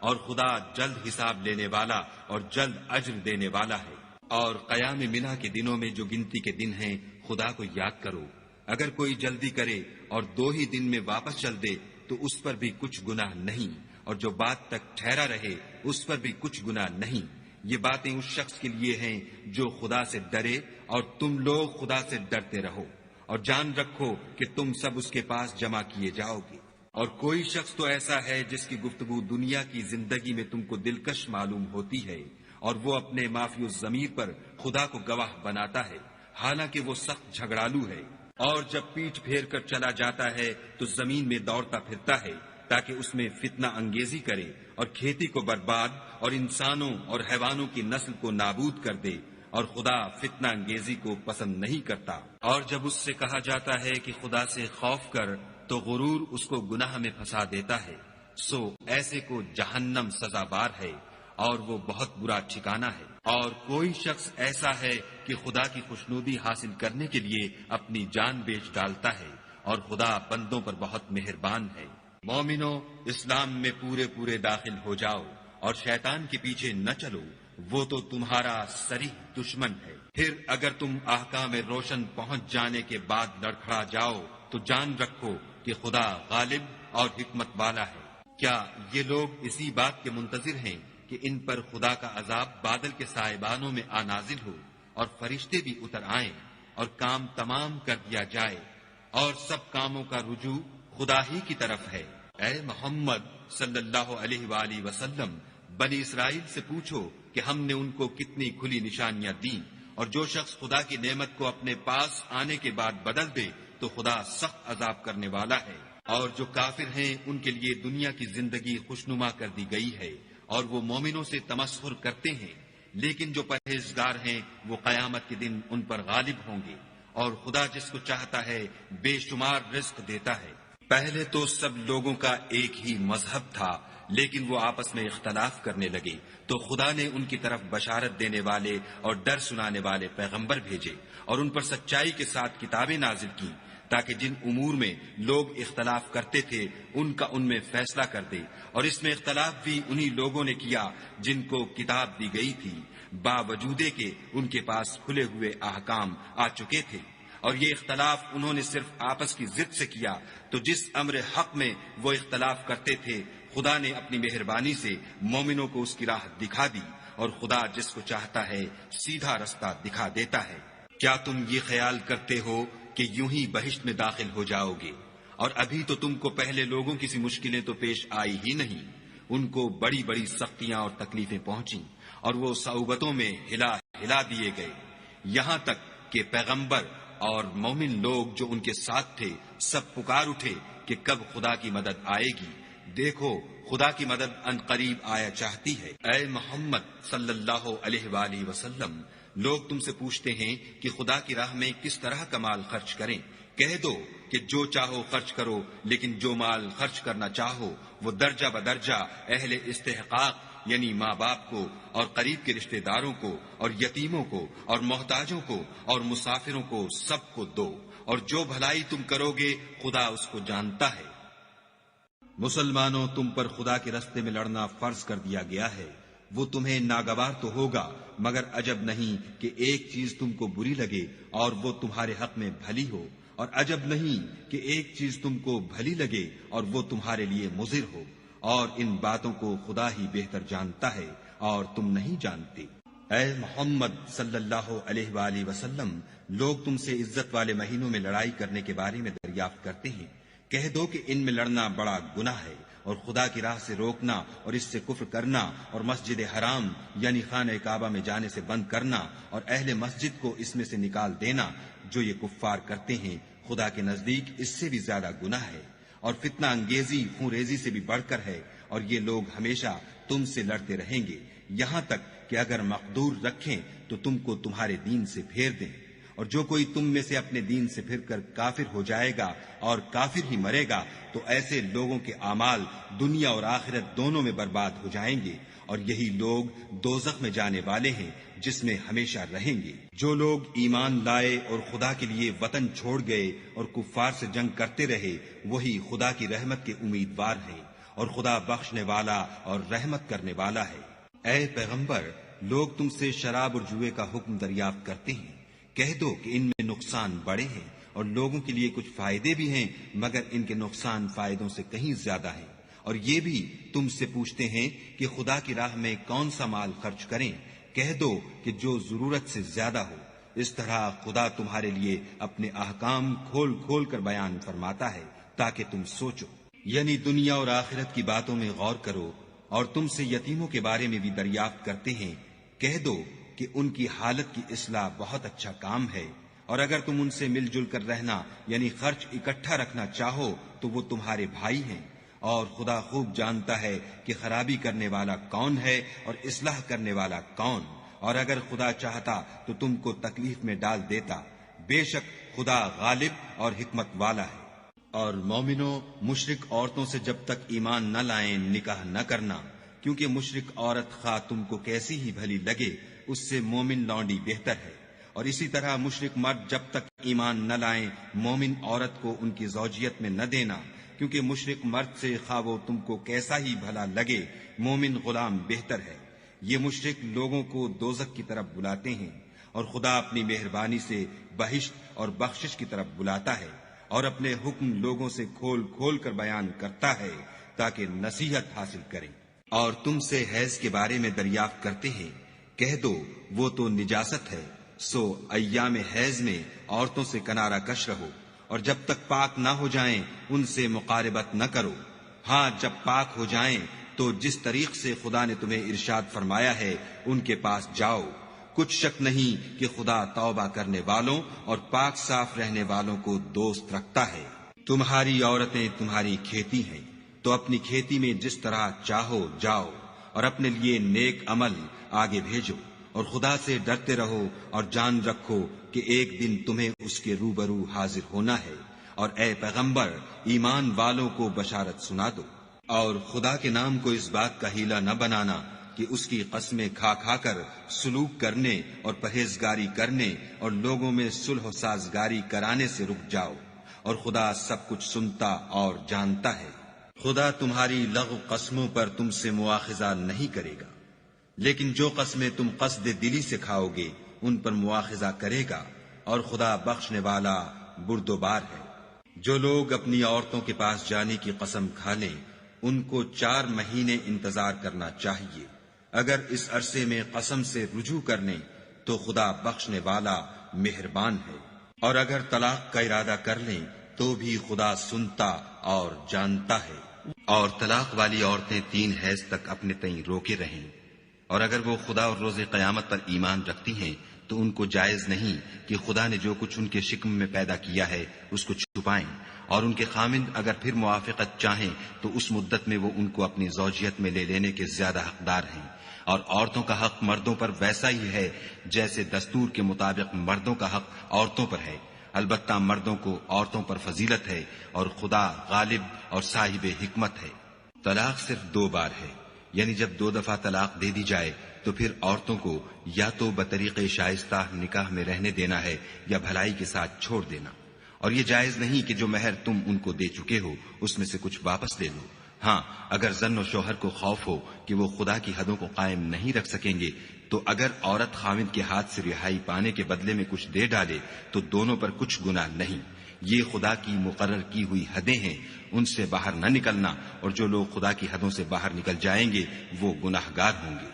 اور خدا جلد حساب لینے والا اور جلد اجر دینے والا ہے۔ اور قیام منا کے دنوں میں جو گنتی کے دن ہیں خدا کو یاد کرو۔ اگر کوئی جلدی کرے اور 2 ہی دن میں واپس چل دے تو اس پر بھی کچھ گناہ نہیں، اور جو بات تک ٹھہرا رہے اس پر بھی کچھ گناہ نہیں۔ یہ باتیں اس شخص کے لیے ہیں جو خدا سے ڈرے، اور تم لوگ خدا سے ڈرتے رہو، اور جان رکھو کہ تم سب اس کے پاس جمع کیے جاؤ گے۔ اور کوئی شخص تو ایسا ہے جس کی گفتگو دنیا کی زندگی میں تم کو دلکش معلوم ہوتی ہے، اور وہ اپنے معافی الضمیر پر خدا کو گواہ بناتا ہے، حالانکہ وہ سخت جھگڑالو ہے، اور جب پیٹھ پھیر کر چلا جاتا ہے تو زمین میں دوڑتا پھرتا ہے تاکہ اس میں فتنہ انگیزی کرے اور کھیتی کو برباد اور انسانوں اور حیوانوں کی نسل کو نابود کر دے، اور خدا فتنہ انگیزی کو پسند نہیں کرتا۔ اور جب اس سے کہا جاتا ہے کہ خدا سے خوف کر تو غرور اس کو گناہ میں پھنسا دیتا ہے، سو ایسے کو جہنم سزاوار ہے، اور وہ بہت برا ٹھکانہ ہے۔ اور کوئی شخص ایسا ہے کہ خدا کی خوشنودی حاصل کرنے کے لیے اپنی جان بیچ ڈالتا ہے، اور خدا بندوں پر بہت مہربان ہے۔ مومنو، اسلام میں پورے پورے داخل ہو جاؤ اور شیطان کے پیچھے نہ چلو، وہ تو تمہارا صریح دشمن ہے۔ پھر اگر تم احکام روشن پہنچ جانے کے بعد لڑکھڑا جاؤ تو جان رکھو کہ خدا غالب اور حکمت والا ہے۔ کیا یہ لوگ اسی بات کے منتظر ہیں کہ ان پر خدا کا عذاب بادل کے سائبانوں میں نازل ہو اور فرشتے بھی اتر آئیں اور کام تمام کر دیا جائے، اور سب کاموں کا رجوع خدا ہی کی طرف ہے؟ اے محمد صلی اللہ علیہ وآلہ وسلم، بنی اسرائیل سے پوچھو کہ ہم نے ان کو کتنی کھلی نشانیاں دیں، اور جو شخص خدا کی نعمت کو اپنے پاس آنے کے بعد بدل دے تو خدا سخت عذاب کرنے والا ہے۔ اور جو کافر ہیں ان کے لیے دنیا کی زندگی خوشنما کر دی گئی ہے، اور وہ مومنوں سے تمسخر کرتے ہیں، لیکن جو پرہیزگار ہیں وہ قیامت کے دن ان پر غالب ہوں گے، اور خدا جس کو چاہتا ہے بے شمار رزق دیتا ہے۔ پہلے تو سب لوگوں کا ایک ہی مذہب تھا، لیکن وہ آپس میں اختلاف کرنے لگے تو خدا نے ان کی طرف بشارت دینے والے اور ڈر سنانے والے پیغمبر بھیجے، اور ان پر سچائی کے ساتھ کتابیں نازل کی، تاکہ جن امور میں لوگ اختلاف کرتے تھے ان کا ان میں فیصلہ کر دے۔ اور اس میں اختلاف بھی انہی لوگوں نے کیا جن کو کتاب دی گئی تھی، باوجود کہ ان کے پاس کھلے ہوئے احکام آ چکے تھے، اور یہ اختلاف انہوں نے صرف آپس کی ضد سے کیا۔ تو جس امر حق میں وہ اختلاف کرتے تھے خدا نے اپنی مہربانی سے مومنوں کو اس کی راہ دکھا دی، اور خدا جس کو چاہتا ہے سیدھا رستہ دکھا دیتا ہے۔ کیا تم یہ خیال کرتے ہو کہ یوں ہی بہشت میں داخل ہو جاؤ گے؟ اور ابھی تو تم کو پہلے لوگوں کی سی مشکلیں تو پیش آئی ہی نہیں، ان کو بڑی بڑی سختیاں اور تکلیفیں پہنچیں، اور وہ صعوبتوں میں ہلا دیے گئے، یہاں تک کہ پیغمبر اور مومن لوگ جو ان کے ساتھ تھے سب پکار اٹھے کہ کب خدا کی مدد آئے گی۔ دیکھو خدا کی مدد ان قریب آیا چاہتی ہے۔ اے محمد صلی اللہ علیہ وآلہ وسلم، لوگ تم سے پوچھتے ہیں کہ خدا کی راہ میں کس طرح کا مال خرچ کریں۔ کہہ دو کہ جو چاہو خرچ کرو، لیکن جو مال خرچ کرنا چاہو وہ درجہ بدرجہ اہل استحقاق یعنی ماں باپ کو اور قریب کے رشتہ داروں کو اور یتیموں کو اور محتاجوں کو اور مسافروں کو سب کو دو، اور جو بھلائی تم کرو گے خدا اس کو جانتا ہے۔ مسلمانوں، تم پر خدا کے رستے میں لڑنا فرض کر دیا گیا ہے، وہ تمہیں ناگوار تو ہوگا، مگر عجب نہیں کہ ایک چیز تم کو بری لگے اور وہ تمہارے حق میں بھلی ہو، اور عجب نہیں کہ ایک چیز تم کو بھلی لگے اور وہ تمہارے لیے مضر ہو، اور ان باتوں کو خدا ہی بہتر جانتا ہے اور تم نہیں جانتے۔ اے محمد صلی اللہ علیہ وآلہ وسلم، لوگ تم سے عزت والے مہینوں میں لڑائی کرنے کے بارے میں دریافت کرتے ہیں۔ کہہ دو کہ ان میں لڑنا بڑا گناہ ہے، اور خدا کی راہ سے روکنا اور اس سے کفر کرنا اور مسجد حرام یعنی خانہ کعبہ میں جانے سے بند کرنا اور اہل مسجد کو اس میں سے نکال دینا، جو یہ کفار کرتے ہیں خدا کے نزدیک اس سے بھی زیادہ گناہ ہے، اور فتنہ انگیزی خون ریزی سے بھی بڑھ کر ہے، اور یہ لوگ ہمیشہ تم سے لڑتے رہیں گے، یہاں تک کہ اگر مقدور رکھیں تو تم کو تمہارے دین سے پھیر دیں، اور جو کوئی تم میں سے اپنے دین سے پھر کر کافر ہو جائے گا اور کافر ہی مرے گا تو ایسے لوگوں کے اعمال دنیا اور آخرت دونوں میں برباد ہو جائیں گے، اور یہی لوگ دوزخ میں جانے والے ہیں جس میں ہمیشہ رہیں گے۔ جو لوگ ایمان لائے اور خدا کے لیے وطن چھوڑ گئے اور کفار سے جنگ کرتے رہے وہی خدا کی رحمت کے امیدوار ہیں، اور خدا بخشنے والا اور رحمت کرنے والا ہے۔ اے پیغمبر، لوگ تم سے شراب اور جوئے کا حکم دریافت کرتے ہیں، کہہ دو کہ ان میں نقصان بڑے ہیں اور لوگوں کے لیے کچھ فائدے بھی ہیں، مگر ان کے نقصان فائدوں سے کہیں زیادہ ہیں۔ اور یہ بھی تم سے پوچھتے ہیں کہ خدا کی راہ میں کون سا مال خرچ کریں، کہہ دو کہ جو ضرورت سے زیادہ ہو۔ اس طرح خدا تمہارے لیے اپنے احکام کھول کھول کر بیان فرماتا ہے تاکہ تم سوچو، یعنی دنیا اور آخرت کی باتوں میں غور کرو۔ اور تم سے یتیموں کے بارے میں بھی دریافت کرتے ہیں، کہہ دو کہ ان کی حالت کی اصلاح بہت اچھا کام ہے، اور اگر تم ان سے مل جل کر رہنا یعنی خرچ اکٹھا رکھنا چاہو تو وہ تمہارے بھائی ہیں، اور خدا خوب جانتا ہے کہ خرابی کرنے والا کون ہے اور اصلاح کرنے والا کون۔ اور اگر خدا چاہتا تو تم کو تکلیف میں ڈال دیتا، بے شک خدا غالب اور حکمت والا ہے۔ اور مومنوں، مشرک عورتوں سے جب تک ایمان نہ لائیں نکاح نہ کرنا، کیونکہ مشرک عورت خواہ تم کو کیسی ہی بھلی لگے اس سے مومن لونڈی بہتر ہے۔ اور اسی طرح مشرک مرد جب تک ایمان نہ لائیں مومن عورت کو ان کی زوجیت میں نہ دینا، کیونکہ مشرک مرد سے خواہ وہ تم کو کیسا ہی بھلا لگے مومن غلام بہتر ہے۔ یہ مشرک لوگوں کو دوزخ کی طرف بلاتے ہیں، اور خدا اپنی مہربانی سے بہشت اور بخشش کی طرف بلاتا ہے، اور اپنے حکم لوگوں سے کھول کھول کر بیان کرتا ہے تاکہ نصیحت حاصل کریں۔ اور تم سے حیض کے بارے میں دریافت کرتے ہیں، کہہ دو وہ تو نجاست ہے، سو ایام حیض میں عورتوں سے کنارہ کش رہو، اور جب تک پاک نہ ہو جائیں ان سے مقاربت نہ کرو۔ ہاں، جب پاک ہو جائیں تو جس طریق سے خدا نے تمہیں ارشاد فرمایا ہے ان کے پاس جاؤ۔ کچھ شک نہیں کہ خدا توبہ کرنے والوں اور پاک صاف رہنے والوں کو دوست رکھتا ہے۔ تمہاری عورتیں تمہاری کھیتی ہیں، تو اپنی کھیتی میں جس طرح چاہو جاؤ، اور اپنے لیے نیک عمل آگے بھیجو، اور خدا سے ڈرتے رہو، اور جان رکھو کہ ایک دن تمہیں اس کے روبرو حاضر ہونا ہے۔ اور اے پیغمبر، ایمان والوں کو بشارت سنا دو، اور خدا کے نام کو اس بات کا ہیلہ نہ بنانا کہ اس کی قسمیں کھا کھا کر سلوک کرنے اور پرہیزگاری کرنے اور لوگوں میں صلح و سازگاری کرانے سے رک جاؤ، اور خدا سب کچھ سنتا اور جانتا ہے۔ خدا تمہاری لغو قسموں پر تم سے مواخذہ نہیں کرے گا، لیکن جو قسمیں تم قصد دلی سے کھاؤ گے ان پر مواخذہ کرے گا، اور خدا بخشنے والا بردبار ہے۔ جو لوگ اپنی عورتوں کے پاس جانے کی قسم کھا لیں ان کو 4 مہینے انتظار کرنا چاہیے۔ اگر اس عرصے میں قسم سے رجوع کر لیں تو خدا بخشنے والا مہربان ہے، اور اگر طلاق کا ارادہ کر لیں تو بھی خدا سنتا اور جانتا ہے۔ اور طلاق والی عورتیں 3 حیض تک اپنے تئیں روکے رہیں، اور اگر وہ خدا اور روز قیامت پر ایمان رکھتی ہیں تو ان کو جائز نہیں کہ خدا نے جو کچھ ان کے شکم میں پیدا کیا ہے اس کو چھپائیں، اور ان کے خامند اگر پھر موافقت چاہیں تو اس مدت میں وہ ان کو اپنی زوجیت میں لے لینے کے زیادہ حقدار ہیں۔ اور عورتوں کا حق مردوں پر ویسا ہی ہے جیسے دستور کے مطابق مردوں کا حق عورتوں پر ہے، البتہ مردوں کو عورتوں پر فضیلت ہے، اور خدا غالب اور صاحب حکمت ہے۔ طلاق صرف 2 بار ہے، یعنی جب 2 دفعہ طلاق دے دی جائے تو پھر عورتوں کو یا تو بطریق شائستہ نکاح میں رہنے دینا ہے یا بھلائی کے ساتھ چھوڑ دینا، اور یہ جائز نہیں کہ جو مہر تم ان کو دے چکے ہو اس میں سے کچھ واپس لے لو۔ ہاں، اگر زن و شوہر کو خوف ہو کہ وہ خدا کی حدوں کو قائم نہیں رکھ سکیں گے تو اگر عورت خاوند کے ہاتھ سے رہائی پانے کے بدلے میں کچھ دے ڈالے تو دونوں پر کچھ گناہ نہیں۔ یہ خدا کی مقرر کی ہوئی حدیں ہیں، ان سے باہر نہ نکلنا، اور جو لوگ خدا کی حدوں سے باہر نکل جائیں گے وہ گناہگار ہوں گے۔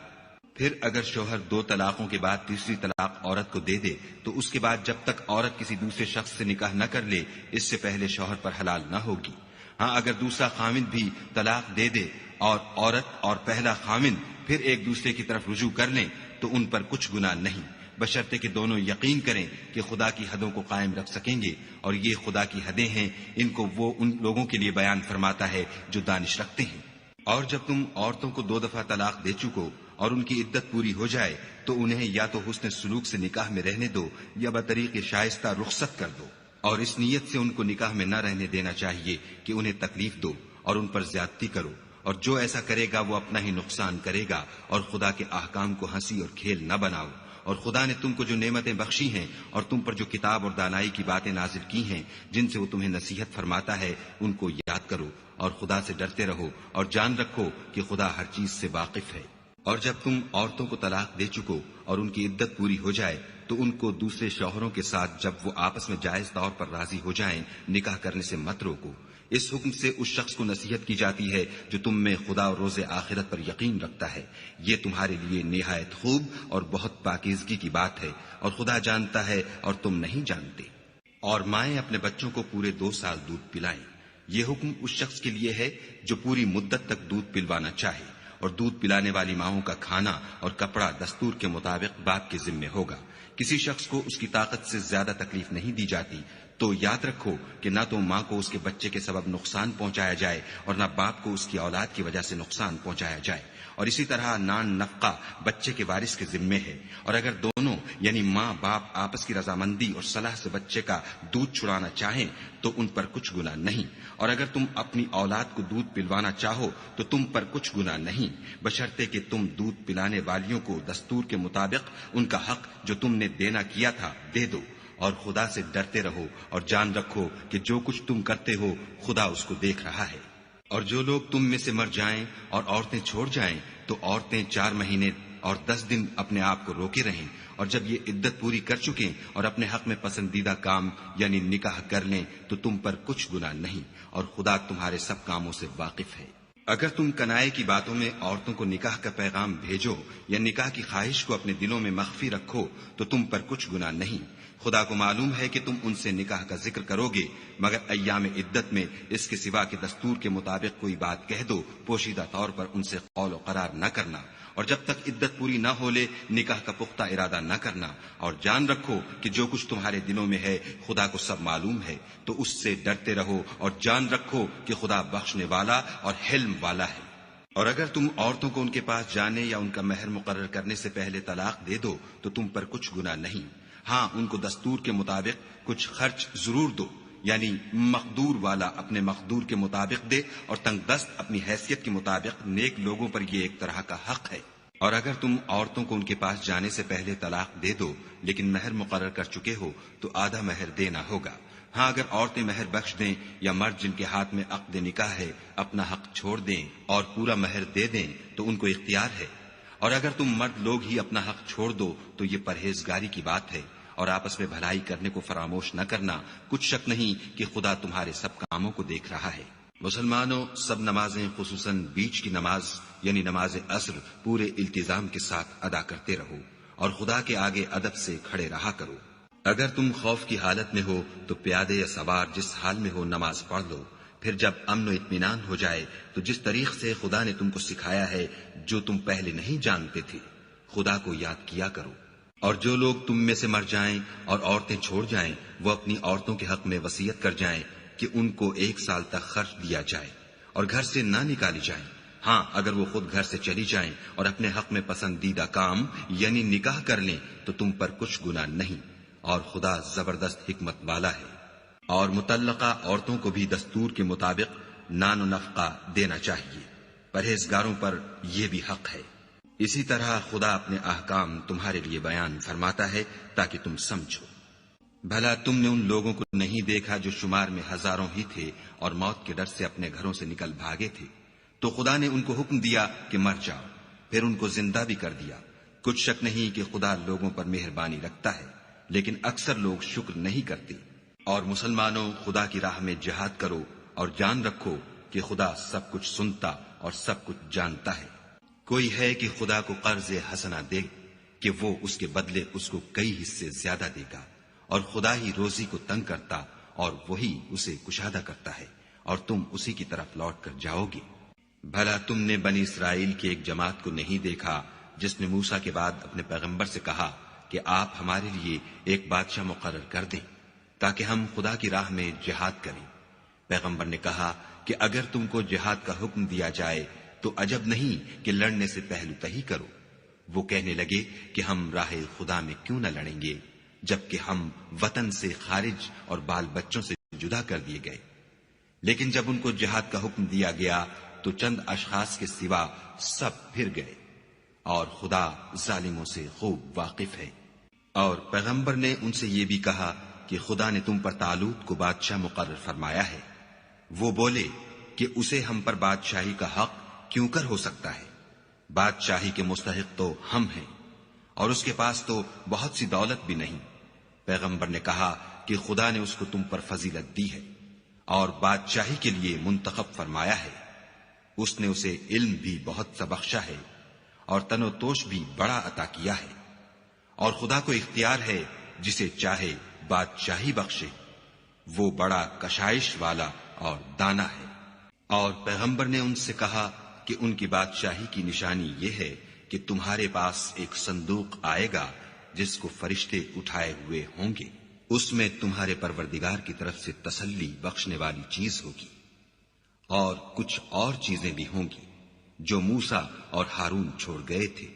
پھر اگر شوہر 2 طلاقوں کے بعد تیسری طلاق عورت کو دے دے تو اس کے بعد جب تک عورت کسی دوسرے شخص سے نکاح نہ کر لے اس سے پہلے شوہر پر حلال نہ ہوگی۔ ہاں، اگر دوسرا خامند بھی طلاق دے دے اور عورت اور پہلا خامند پھر ایک دوسرے کی طرف رجوع کر لیں تو ان پر کچھ گناہ نہیں، بشرطے کہ دونوں یقین کریں کہ خدا کی حدوں کو قائم رکھ سکیں گے، اور یہ خدا کی حدیں ہیں، ان کو وہ ان لوگوں کے لیے بیان فرماتا ہے جو دانش رکھتے ہیں۔ اور جب تم عورتوں کو 2 دفعہ طلاق دے چکو اور ان کی عدت پوری ہو جائے تو انہیں یا تو حسن سلوک سے نکاح میں رہنے دو یا بطریق شائستہ رخصت کر دو، اور اس نیت سے ان کو نکاح میں نہ رہنے دینا چاہیے کہ انہیں تکلیف دو اور ان پر زیادتی کرو، اور جو ایسا کرے گا وہ اپنا ہی نقصان کرے گا، اور خدا کے احکام کو ہنسی اور کھیل نہ بناؤ، اور خدا نے تم کو جو نعمتیں بخشی ہیں اور تم پر جو کتاب اور دانائی کی باتیں نازل کی ہیں جن سے وہ تمہیں نصیحت فرماتا ہے ان کو یاد کرو اور خدا سے ڈرتے رہو اور جان رکھو کہ خدا ہر چیز سے واقف ہے۔ اور جب تم عورتوں کو طلاق دے چکو اور ان کی عدت پوری ہو جائے تو ان کو دوسرے شوہروں کے ساتھ جب وہ آپس میں جائز طور پر راضی ہو جائیں نکاح کرنے سے مت روکو۔ اس حکم سے اس شخص کو نصیحت کی جاتی ہے جو تم میں خدا اور روز آخرت پر یقین رکھتا ہے، یہ تمہارے لیے نہایت خوب اور بہت پاکیزگی کی بات ہے، اور خدا جانتا ہے اور تم نہیں جانتے۔ اور مائیں اپنے بچوں کو پورے 2 سال دودھ پلائیں، یہ حکم اس شخص کے لیے ہے جو پوری مدت تک دودھ پلوانا چاہے، اور دودھ پلانے والی ماؤں کا کھانا اور کپڑا دستور کے مطابق باپ کے ذمے ہوگا۔ کسی شخص کو اس کی طاقت سے زیادہ تکلیف نہیں دی جاتی، تو یاد رکھو کہ نہ تو ماں کو اس کے بچے کے سبب نقصان پہنچایا جائے اور نہ باپ کو اس کی اولاد کی وجہ سے نقصان پہنچایا جائے، اور اسی طرح نان نفقہ بچے کے وارث کے ذمے ہے، اور اگر دونوں یعنی ماں باپ آپس کی رضامندی اور صلاح سے بچے کا دودھ چھڑانا چاہیں تو ان پر کچھ گناہ نہیں، اور اگر تم اپنی اولاد کو دودھ پلوانا چاہو تو تم پر کچھ گناہ نہیں، بشرطے کہ تم دودھ پلانے والیوں کو دستور کے مطابق ان کا حق جو تم نے دینا کیا تھا دے دو، اور خدا سے ڈرتے رہو اور جان رکھو کہ جو کچھ تم کرتے ہو خدا اس کو دیکھ رہا ہے۔ اور جو لوگ تم میں سے مر جائیں اور عورتیں چھوڑ جائیں تو عورتیں 4 مہینے اور 10 دن اپنے آپ کو روکے رہیں، اور جب یہ عدت پوری کر چکیں اور اپنے حق میں پسندیدہ کام یعنی نکاح کر لیں تو تم پر کچھ گناہ نہیں، اور خدا تمہارے سب کاموں سے واقف ہے۔ اگر تم کنائے کی باتوں میں عورتوں کو نکاح کا پیغام بھیجو یا نکاح کی خواہش کو اپنے دلوں میں مخفی رکھو تو تم پر کچھ گناہ نہیں، خدا کو معلوم ہے کہ تم ان سے نکاح کا ذکر کرو گے، مگر ایام عدت میں اس کے سوا کہ دستور کے مطابق کوئی بات کہہ دو، پوشیدہ طور پر ان سے قول و قرار نہ کرنا، اور جب تک عدت پوری نہ ہو لے نکاح کا پختہ ارادہ نہ کرنا، اور جان رکھو کہ جو کچھ تمہارے دلوں میں ہے خدا کو سب معلوم ہے، تو اس سے ڈرتے رہو اور جان رکھو کہ خدا بخشنے والا اور حلم والا ہے۔ اور اگر تم عورتوں کو ان کے پاس جانے یا ان کا مہر مقرر کرنے سے پہلے طلاق دے دو تو تم پر کچھ گناہ نہیں، ہاں ان کو دستور کے مطابق کچھ خرچ ضرور دو، یعنی مقدور والا اپنے مقدور کے مطابق دے اور تنگ دست اپنی حیثیت کے مطابق، نیک لوگوں پر یہ ایک طرح کا حق ہے۔ اور اگر تم عورتوں کو ان کے پاس جانے سے پہلے طلاق دے دو لیکن مہر مقرر کر چکے ہو تو آدھا مہر دینا ہوگا، ہاں اگر عورتیں مہر بخش دیں یا مرد جن کے ہاتھ میں عقد نکاح ہے اپنا حق چھوڑ دیں اور پورا مہر دے دیں تو ان کو اختیار ہے، اور اگر تم مرد لوگ ہی اپنا حق چھوڑ دو تو یہ پرہیزگاری کی بات ہے، اور آپس میں بھلائی کرنے کو فراموش نہ کرنا، کچھ شک نہیں کہ خدا تمہارے سب کاموں کو دیکھ رہا ہے۔ مسلمانوں، سب نمازیں خصوصاً بیچ کی نماز یعنی نماز عصر پورے التزام کے ساتھ ادا کرتے رہو اور خدا کے آگے ادب سے کھڑے رہا کرو۔ اگر تم خوف کی حالت میں ہو تو پیادے یا سوار جس حال میں ہو نماز پڑھ لو، پھر جب امن و اطمینان ہو جائے تو جس طریق سے خدا نے تم کو سکھایا ہے جو تم پہلے نہیں جانتے تھے خدا کو یاد کیا کرو۔ اور جو لوگ تم میں سے مر جائیں اور عورتیں چھوڑ جائیں وہ اپنی عورتوں کے حق میں وصیت کر جائیں کہ ان کو 1 سال تک خرچ دیا جائے اور گھر سے نہ نکالی جائیں، ہاں اگر وہ خود گھر سے چلی جائیں اور اپنے حق میں پسندیدہ کام یعنی نکاح کر لیں تو تم پر کچھ گناہ نہیں، اور خدا زبردست حکمت والا ہے۔ اور مطلقہ عورتوں کو بھی دستور کے مطابق نان و نفقہ دینا چاہیے، پرہیزگاروں پر یہ بھی حق ہے۔ اسی طرح خدا اپنے احکام تمہارے لیے بیان فرماتا ہے تاکہ تم سمجھو۔ بھلا تم نے ان لوگوں کو نہیں دیکھا جو شمار میں ہزاروں ہی تھے اور موت کے ڈر سے اپنے گھروں سے نکل بھاگے تھے، تو خدا نے ان کو حکم دیا کہ مر جاؤ، پھر ان کو زندہ بھی کر دیا۔ کچھ شک نہیں کہ خدا لوگوں پر مہربانی رکھتا ہے، لیکن اکثر لوگ شکر نہیں کرتے۔ اور مسلمانوں، خدا کی راہ میں جہاد کرو اور جان رکھو کہ خدا سب کچھ سنتا اور سب کچھ جانتا ہے۔ کوئی ہے کہ خدا کو قرض حسنہ دے کہ وہ اس کے بدلے اس کو کئی حصے زیادہ دے گا، اور خدا ہی روزی کو تنگ کرتا اور وہی اسے کشادہ کرتا ہے، اور تم اسی کی طرف لوٹ کر جاؤ گے۔ بھلا تم نے بنی اسرائیل کی ایک جماعت کو نہیں دیکھا جس نے موسیٰ کے بعد اپنے پیغمبر سے کہا کہ آپ ہمارے لیے ایک بادشاہ مقرر کر دیں تاکہ ہم خدا کی راہ میں جہاد کریں؟ پیغمبر نے کہا کہ اگر تم کو جہاد کا حکم دیا جائے تو عجب نہیں کہ لڑنے سے پہلو تہی کرو۔ وہ کہنے لگے کہ ہم راہ خدا میں کیوں نہ لڑیں گے جبکہ ہم وطن سے خارج اور بال بچوں سے جدا کر دیے گئے۔ لیکن جب ان کو جہاد کا حکم دیا گیا تو چند اشخاص کے سوا سب پھر گئے، اور خدا ظالموں سے خوب واقف ہے۔ اور پیغمبر نے ان سے یہ بھی کہا کہ خدا نے تم پر طالوت کو بادشاہ مقرر فرمایا ہے۔ وہ بولے کہ اسے ہم پر بادشاہی کا حق کیوں کر ہو سکتا ہے؟ بادشاہی کے مستحق تو ہم ہیں، اور اس کے پاس تو بہت سی دولت بھی نہیں۔ پیغمبر نے کہا کہ خدا نے اس کو تم پر فضیلت دی ہے اور بادشاہی کے لیے منتخب فرمایا ہے۔ اس نے اسے علم بھی بہت سا بخشا ہے اور تن و توش بھی بڑا عطا کیا ہے، اور خدا کو اختیار ہے جسے چاہے بادشاہی بخشے۔ وہ بڑا کشائش والا اور دانا ہے۔ اور پیغمبر نے ان سے کہا کہ ان کی بادشاہی کی نشانی یہ ہے کہ تمہارے پاس ایک صندوق آئے گا جس کو فرشتے اٹھائے ہوئے ہوں گے۔ اس میں تمہارے پروردگار کی طرف سے تسلی بخشنے والی چیز ہوگی، اور کچھ اور چیزیں بھی ہوں گی جو موسیٰ اور ہارون چھوڑ گئے تھے۔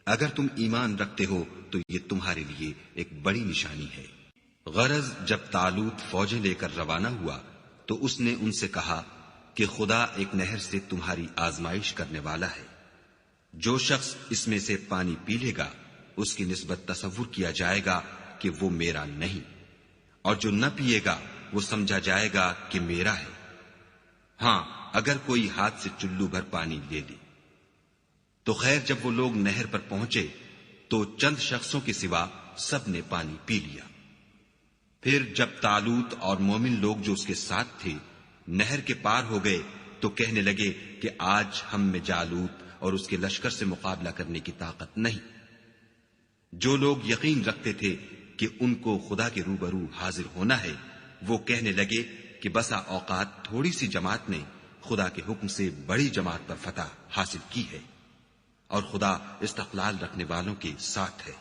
اگر تم ایمان رکھتے ہو تو یہ تمہارے لیے ایک بڑی نشانی ہے۔ غرض جب طالوت فوجیں لے کر روانہ ہوا تو اس نے ان سے کہا کہ خدا ایک نہر سے تمہاری آزمائش کرنے والا ہے۔ جو شخص اس میں سے پانی پی لے گا اس کی نسبت تصور کیا جائے گا کہ وہ میرا نہیں، اور جو نہ پیے گا وہ سمجھا جائے گا کہ میرا ہے۔ ہاں، اگر کوئی ہاتھ سے چلو بھر پانی لے لے تو خیر، جب وہ لوگ نہر پر پہنچے تو چند شخصوں کے سوا سب نے پانی پی لیا۔ پھر جب طالوت اور مومن لوگ جو اس کے ساتھ تھے نہر کے پار ہو گئے تو کہنے لگے کہ آج ہم میں جالوت اور اس کے لشکر سے مقابلہ کرنے کی طاقت نہیں۔ جو لوگ یقین رکھتے تھے کہ ان کو خدا کے روبرو حاضر ہونا ہے وہ کہنے لگے کہ بسا اوقات تھوڑی سی جماعت نے خدا کے حکم سے بڑی جماعت پر فتح حاصل کی ہے، اور خدا استقلال رکھنے والوں کے ساتھ ہے۔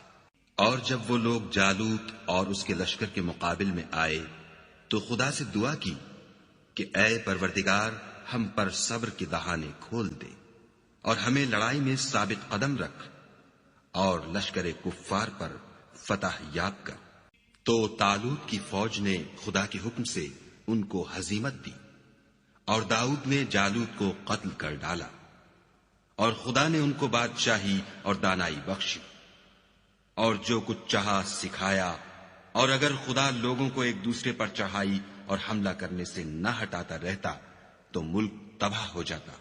اور جب وہ لوگ جالوت اور اس کے لشکر کے مقابل میں آئے تو خدا سے دعا کی کہ اے پروردگار، ہم پر صبر کے دہانے کھول دے اور ہمیں لڑائی میں ثابت قدم رکھ اور لشکر کفار پر فتح یاب کر۔ تو طالوت کی فوج نے خدا کے حکم سے ان کو ہزیمت دی، اور داؤد نے جالوت کو قتل کر ڈالا، اور خدا نے ان کو بادشاہی اور دانائی بخشی، اور جو کچھ چاہا سکھایا۔ اور اگر خدا لوگوں کو ایک دوسرے پر چڑھائی اور حملہ کرنے سے نہ ہٹاتا رہتا تو ملک تباہ ہو جاتا،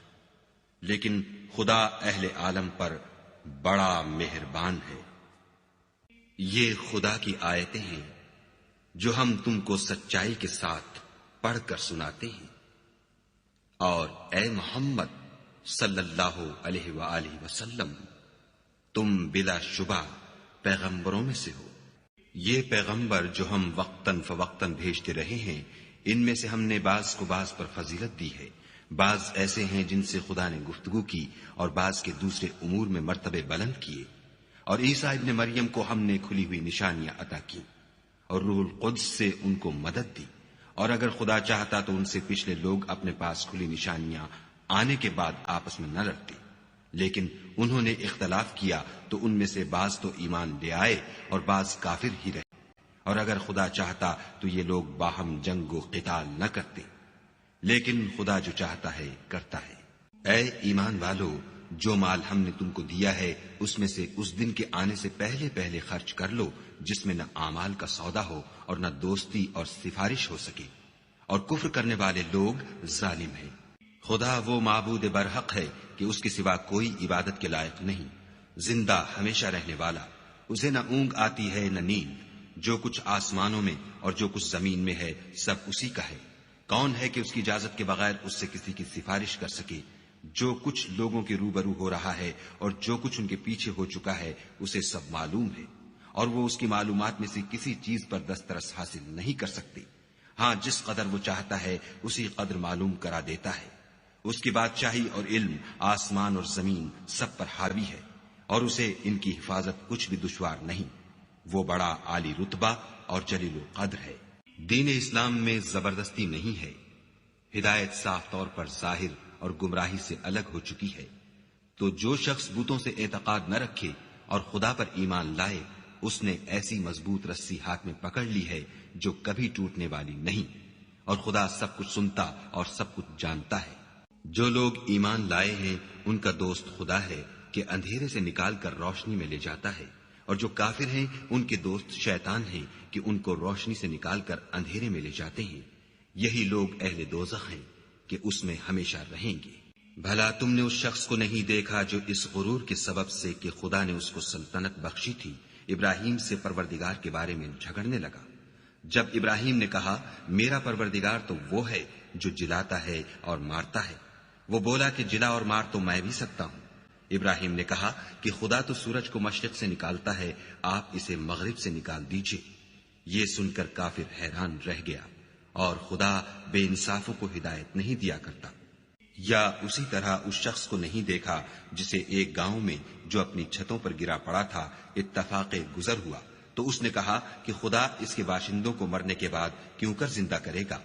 لیکن خدا اہل عالم پر بڑا مہربان ہے۔ یہ خدا کی آیتیں ہیں جو ہم تم کو سچائی کے ساتھ پڑھ کر سناتے ہیں۔ اور اے محمد صلی اللہ علیہ وآلہ وسلم، تم بلا شبہ پیغمبروں میں سے ہو۔ یہ پیغمبر جو ہم وقتاً فوقتاً بھیجتے رہے ہیں، ان میں سے ہم نے بعض کو بعض پر فضیلت دی ہے۔ بعض ایسے ہیں جن سے خدا نے گفتگو کی، اور بعض کے دوسرے امور میں مرتبے بلند کیے۔ اور عیسیٰ ابن مریم کو ہم نے کھلی ہوئی نشانیاں عطا کی، اور روح القدس سے ان کو مدد دی۔ اور اگر خدا چاہتا تو ان سے پچھلے لوگ اپنے پاس کھلی نشانیاں آنے کے بعد آپس میں نہ لڑتے، لیکن انہوں نے اختلاف کیا تو ان میں سے بعض تو ایمان لے آئے اور بعض کافر ہی رہے۔ اور اگر خدا چاہتا تو یہ لوگ باہم جنگ و قتال نہ کرتے، لیکن خدا جو چاہتا ہے کرتا ہے۔ اے ایمان والو، جو مال ہم نے تم کو دیا ہے اس میں سے اس دن کے آنے سے پہلے پہلے خرچ کر لو جس میں نہ اعمال کا سودا ہو اور نہ دوستی اور سفارش ہو سکے، اور کفر کرنے والے لوگ ظالم ہیں۔ خدا وہ معبود برحق ہے کہ اس کے سوا کوئی عبادت کے لائق نہیں، زندہ ہمیشہ رہنے والا، اسے نہ اونگ آتی ہے نہ نیند۔ جو کچھ آسمانوں میں اور جو کچھ زمین میں ہے سب اسی کا ہے۔ کون ہے کہ اس کی اجازت کے بغیر اس سے کسی کی سفارش کر سکے؟ جو کچھ لوگوں کے روبرو ہو رہا ہے اور جو کچھ ان کے پیچھے ہو چکا ہے اسے سب معلوم ہے، اور وہ اس کی معلومات میں سے کسی چیز پر دسترس حاصل نہیں کر سکتے۔ ہاں، جس قدر وہ چاہتا ہے اسی قدر معلوم کرا دیتا ہے۔ اس کی بادشاہی اور علم آسمان اور زمین سب پر حاوی ہے، اور اسے ان کی حفاظت کچھ بھی دشوار نہیں۔ وہ بڑا عالی رتبہ اور جلیل القدر ہے۔ دین اسلام میں زبردستی نہیں ہے۔ ہدایت صاف طور پر ظاہر اور گمراہی سے الگ ہو چکی ہے۔ تو جو شخص بتوں سے اعتقاد نہ رکھے اور خدا پر ایمان لائے، اس نے ایسی مضبوط رسی ہاتھ میں پکڑ لی ہے جو کبھی ٹوٹنے والی نہیں، اور خدا سب کچھ سنتا اور سب کچھ جانتا ہے۔ جو لوگ ایمان لائے ہیں ان کا دوست خدا ہے، کہ اندھیرے سے نکال کر روشنی میں لے جاتا ہے، اور جو کافر ہیں ان کے دوست شیطان ہیں کہ ان کو روشنی سے نکال کر اندھیرے میں لے جاتے ہیں۔ یہی لوگ اہل دوزخ ہیں کہ اس میں ہمیشہ رہیں گے۔ بھلا تم نے اس شخص کو نہیں دیکھا جو اس غرور کے سبب سے کہ خدا نے اس کو سلطنت بخشی تھی، ابراہیم سے پروردگار کے بارے میں جھگڑنے لگا؟ جب ابراہیم نے کہا میرا پروردگار تو وہ ہے جو جلاتا ہے اور مارتا ہے، وہ بولا کہ جلا اور مار تو میں بھی سکتا ہوں۔ ابراہیم نے کہا کہ خدا تو سورج کو مشرق سے نکالتا ہے، آپ اسے مغرب سے نکال دیجئے۔ یہ سن کر کافر حیران رہ گیا، اور خدا بے انصافوں کو ہدایت نہیں دیا کرتا۔ یا اسی طرح اس شخص کو نہیں دیکھا جسے ایک گاؤں میں جو اپنی چھتوں پر گرا پڑا تھا اتفاق گزر ہوا، تو اس نے کہا کہ خدا اس کے باشندوں کو مرنے کے بعد کیوں کر زندہ کرے گا؟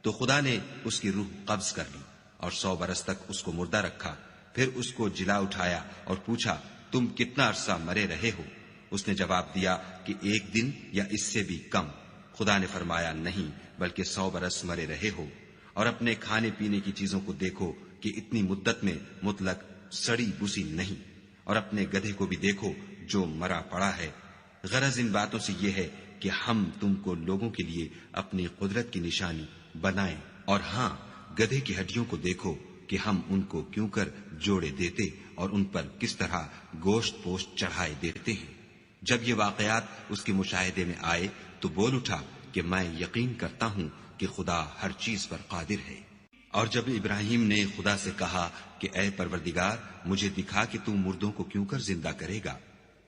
تو خدا نے اس کی روح قبض کر لی اور 100 برس تک اس کو مردہ رکھا، پھر اس کو جلا اٹھایا اور پوچھا تم کتنا عرصہ مرے رہے ہو؟ اس نے جواب دیا کہ 1 دن یا اس سے بھی کم۔ خدا نے فرمایا نہیں بلکہ 100 برس مرے رہے ہو، اور اپنے کھانے پینے کی چیزوں کو دیکھو کہ اتنی مدت میں مطلق سڑی بسی نہیں، اور اپنے گدھے کو بھی دیکھو جو مرا پڑا ہے۔ غرض ان باتوں سے یہ ہے کہ ہم تم کو لوگوں کے لیے اپنی قدرت کی نشانی بنائیں، اور ہاں گدھے کی ہڈیوں کو دیکھو کہ ہم ان کو کیوں کر جوڑے دیتے اور ان پر کس طرح گوشت پوشت چڑھائے دیتے ہیں۔ جب یہ واقعات اس کے مشاہدے میں آئے تو بول اٹھا کہ میں یقین کرتا ہوں کہ خدا ہر چیز پر قادر ہے۔ اور جب ابراہیم نے خدا سے کہا کہ اے پروردگار مجھے دکھا کہ تم مردوں کو کیوں کر زندہ کرے گا،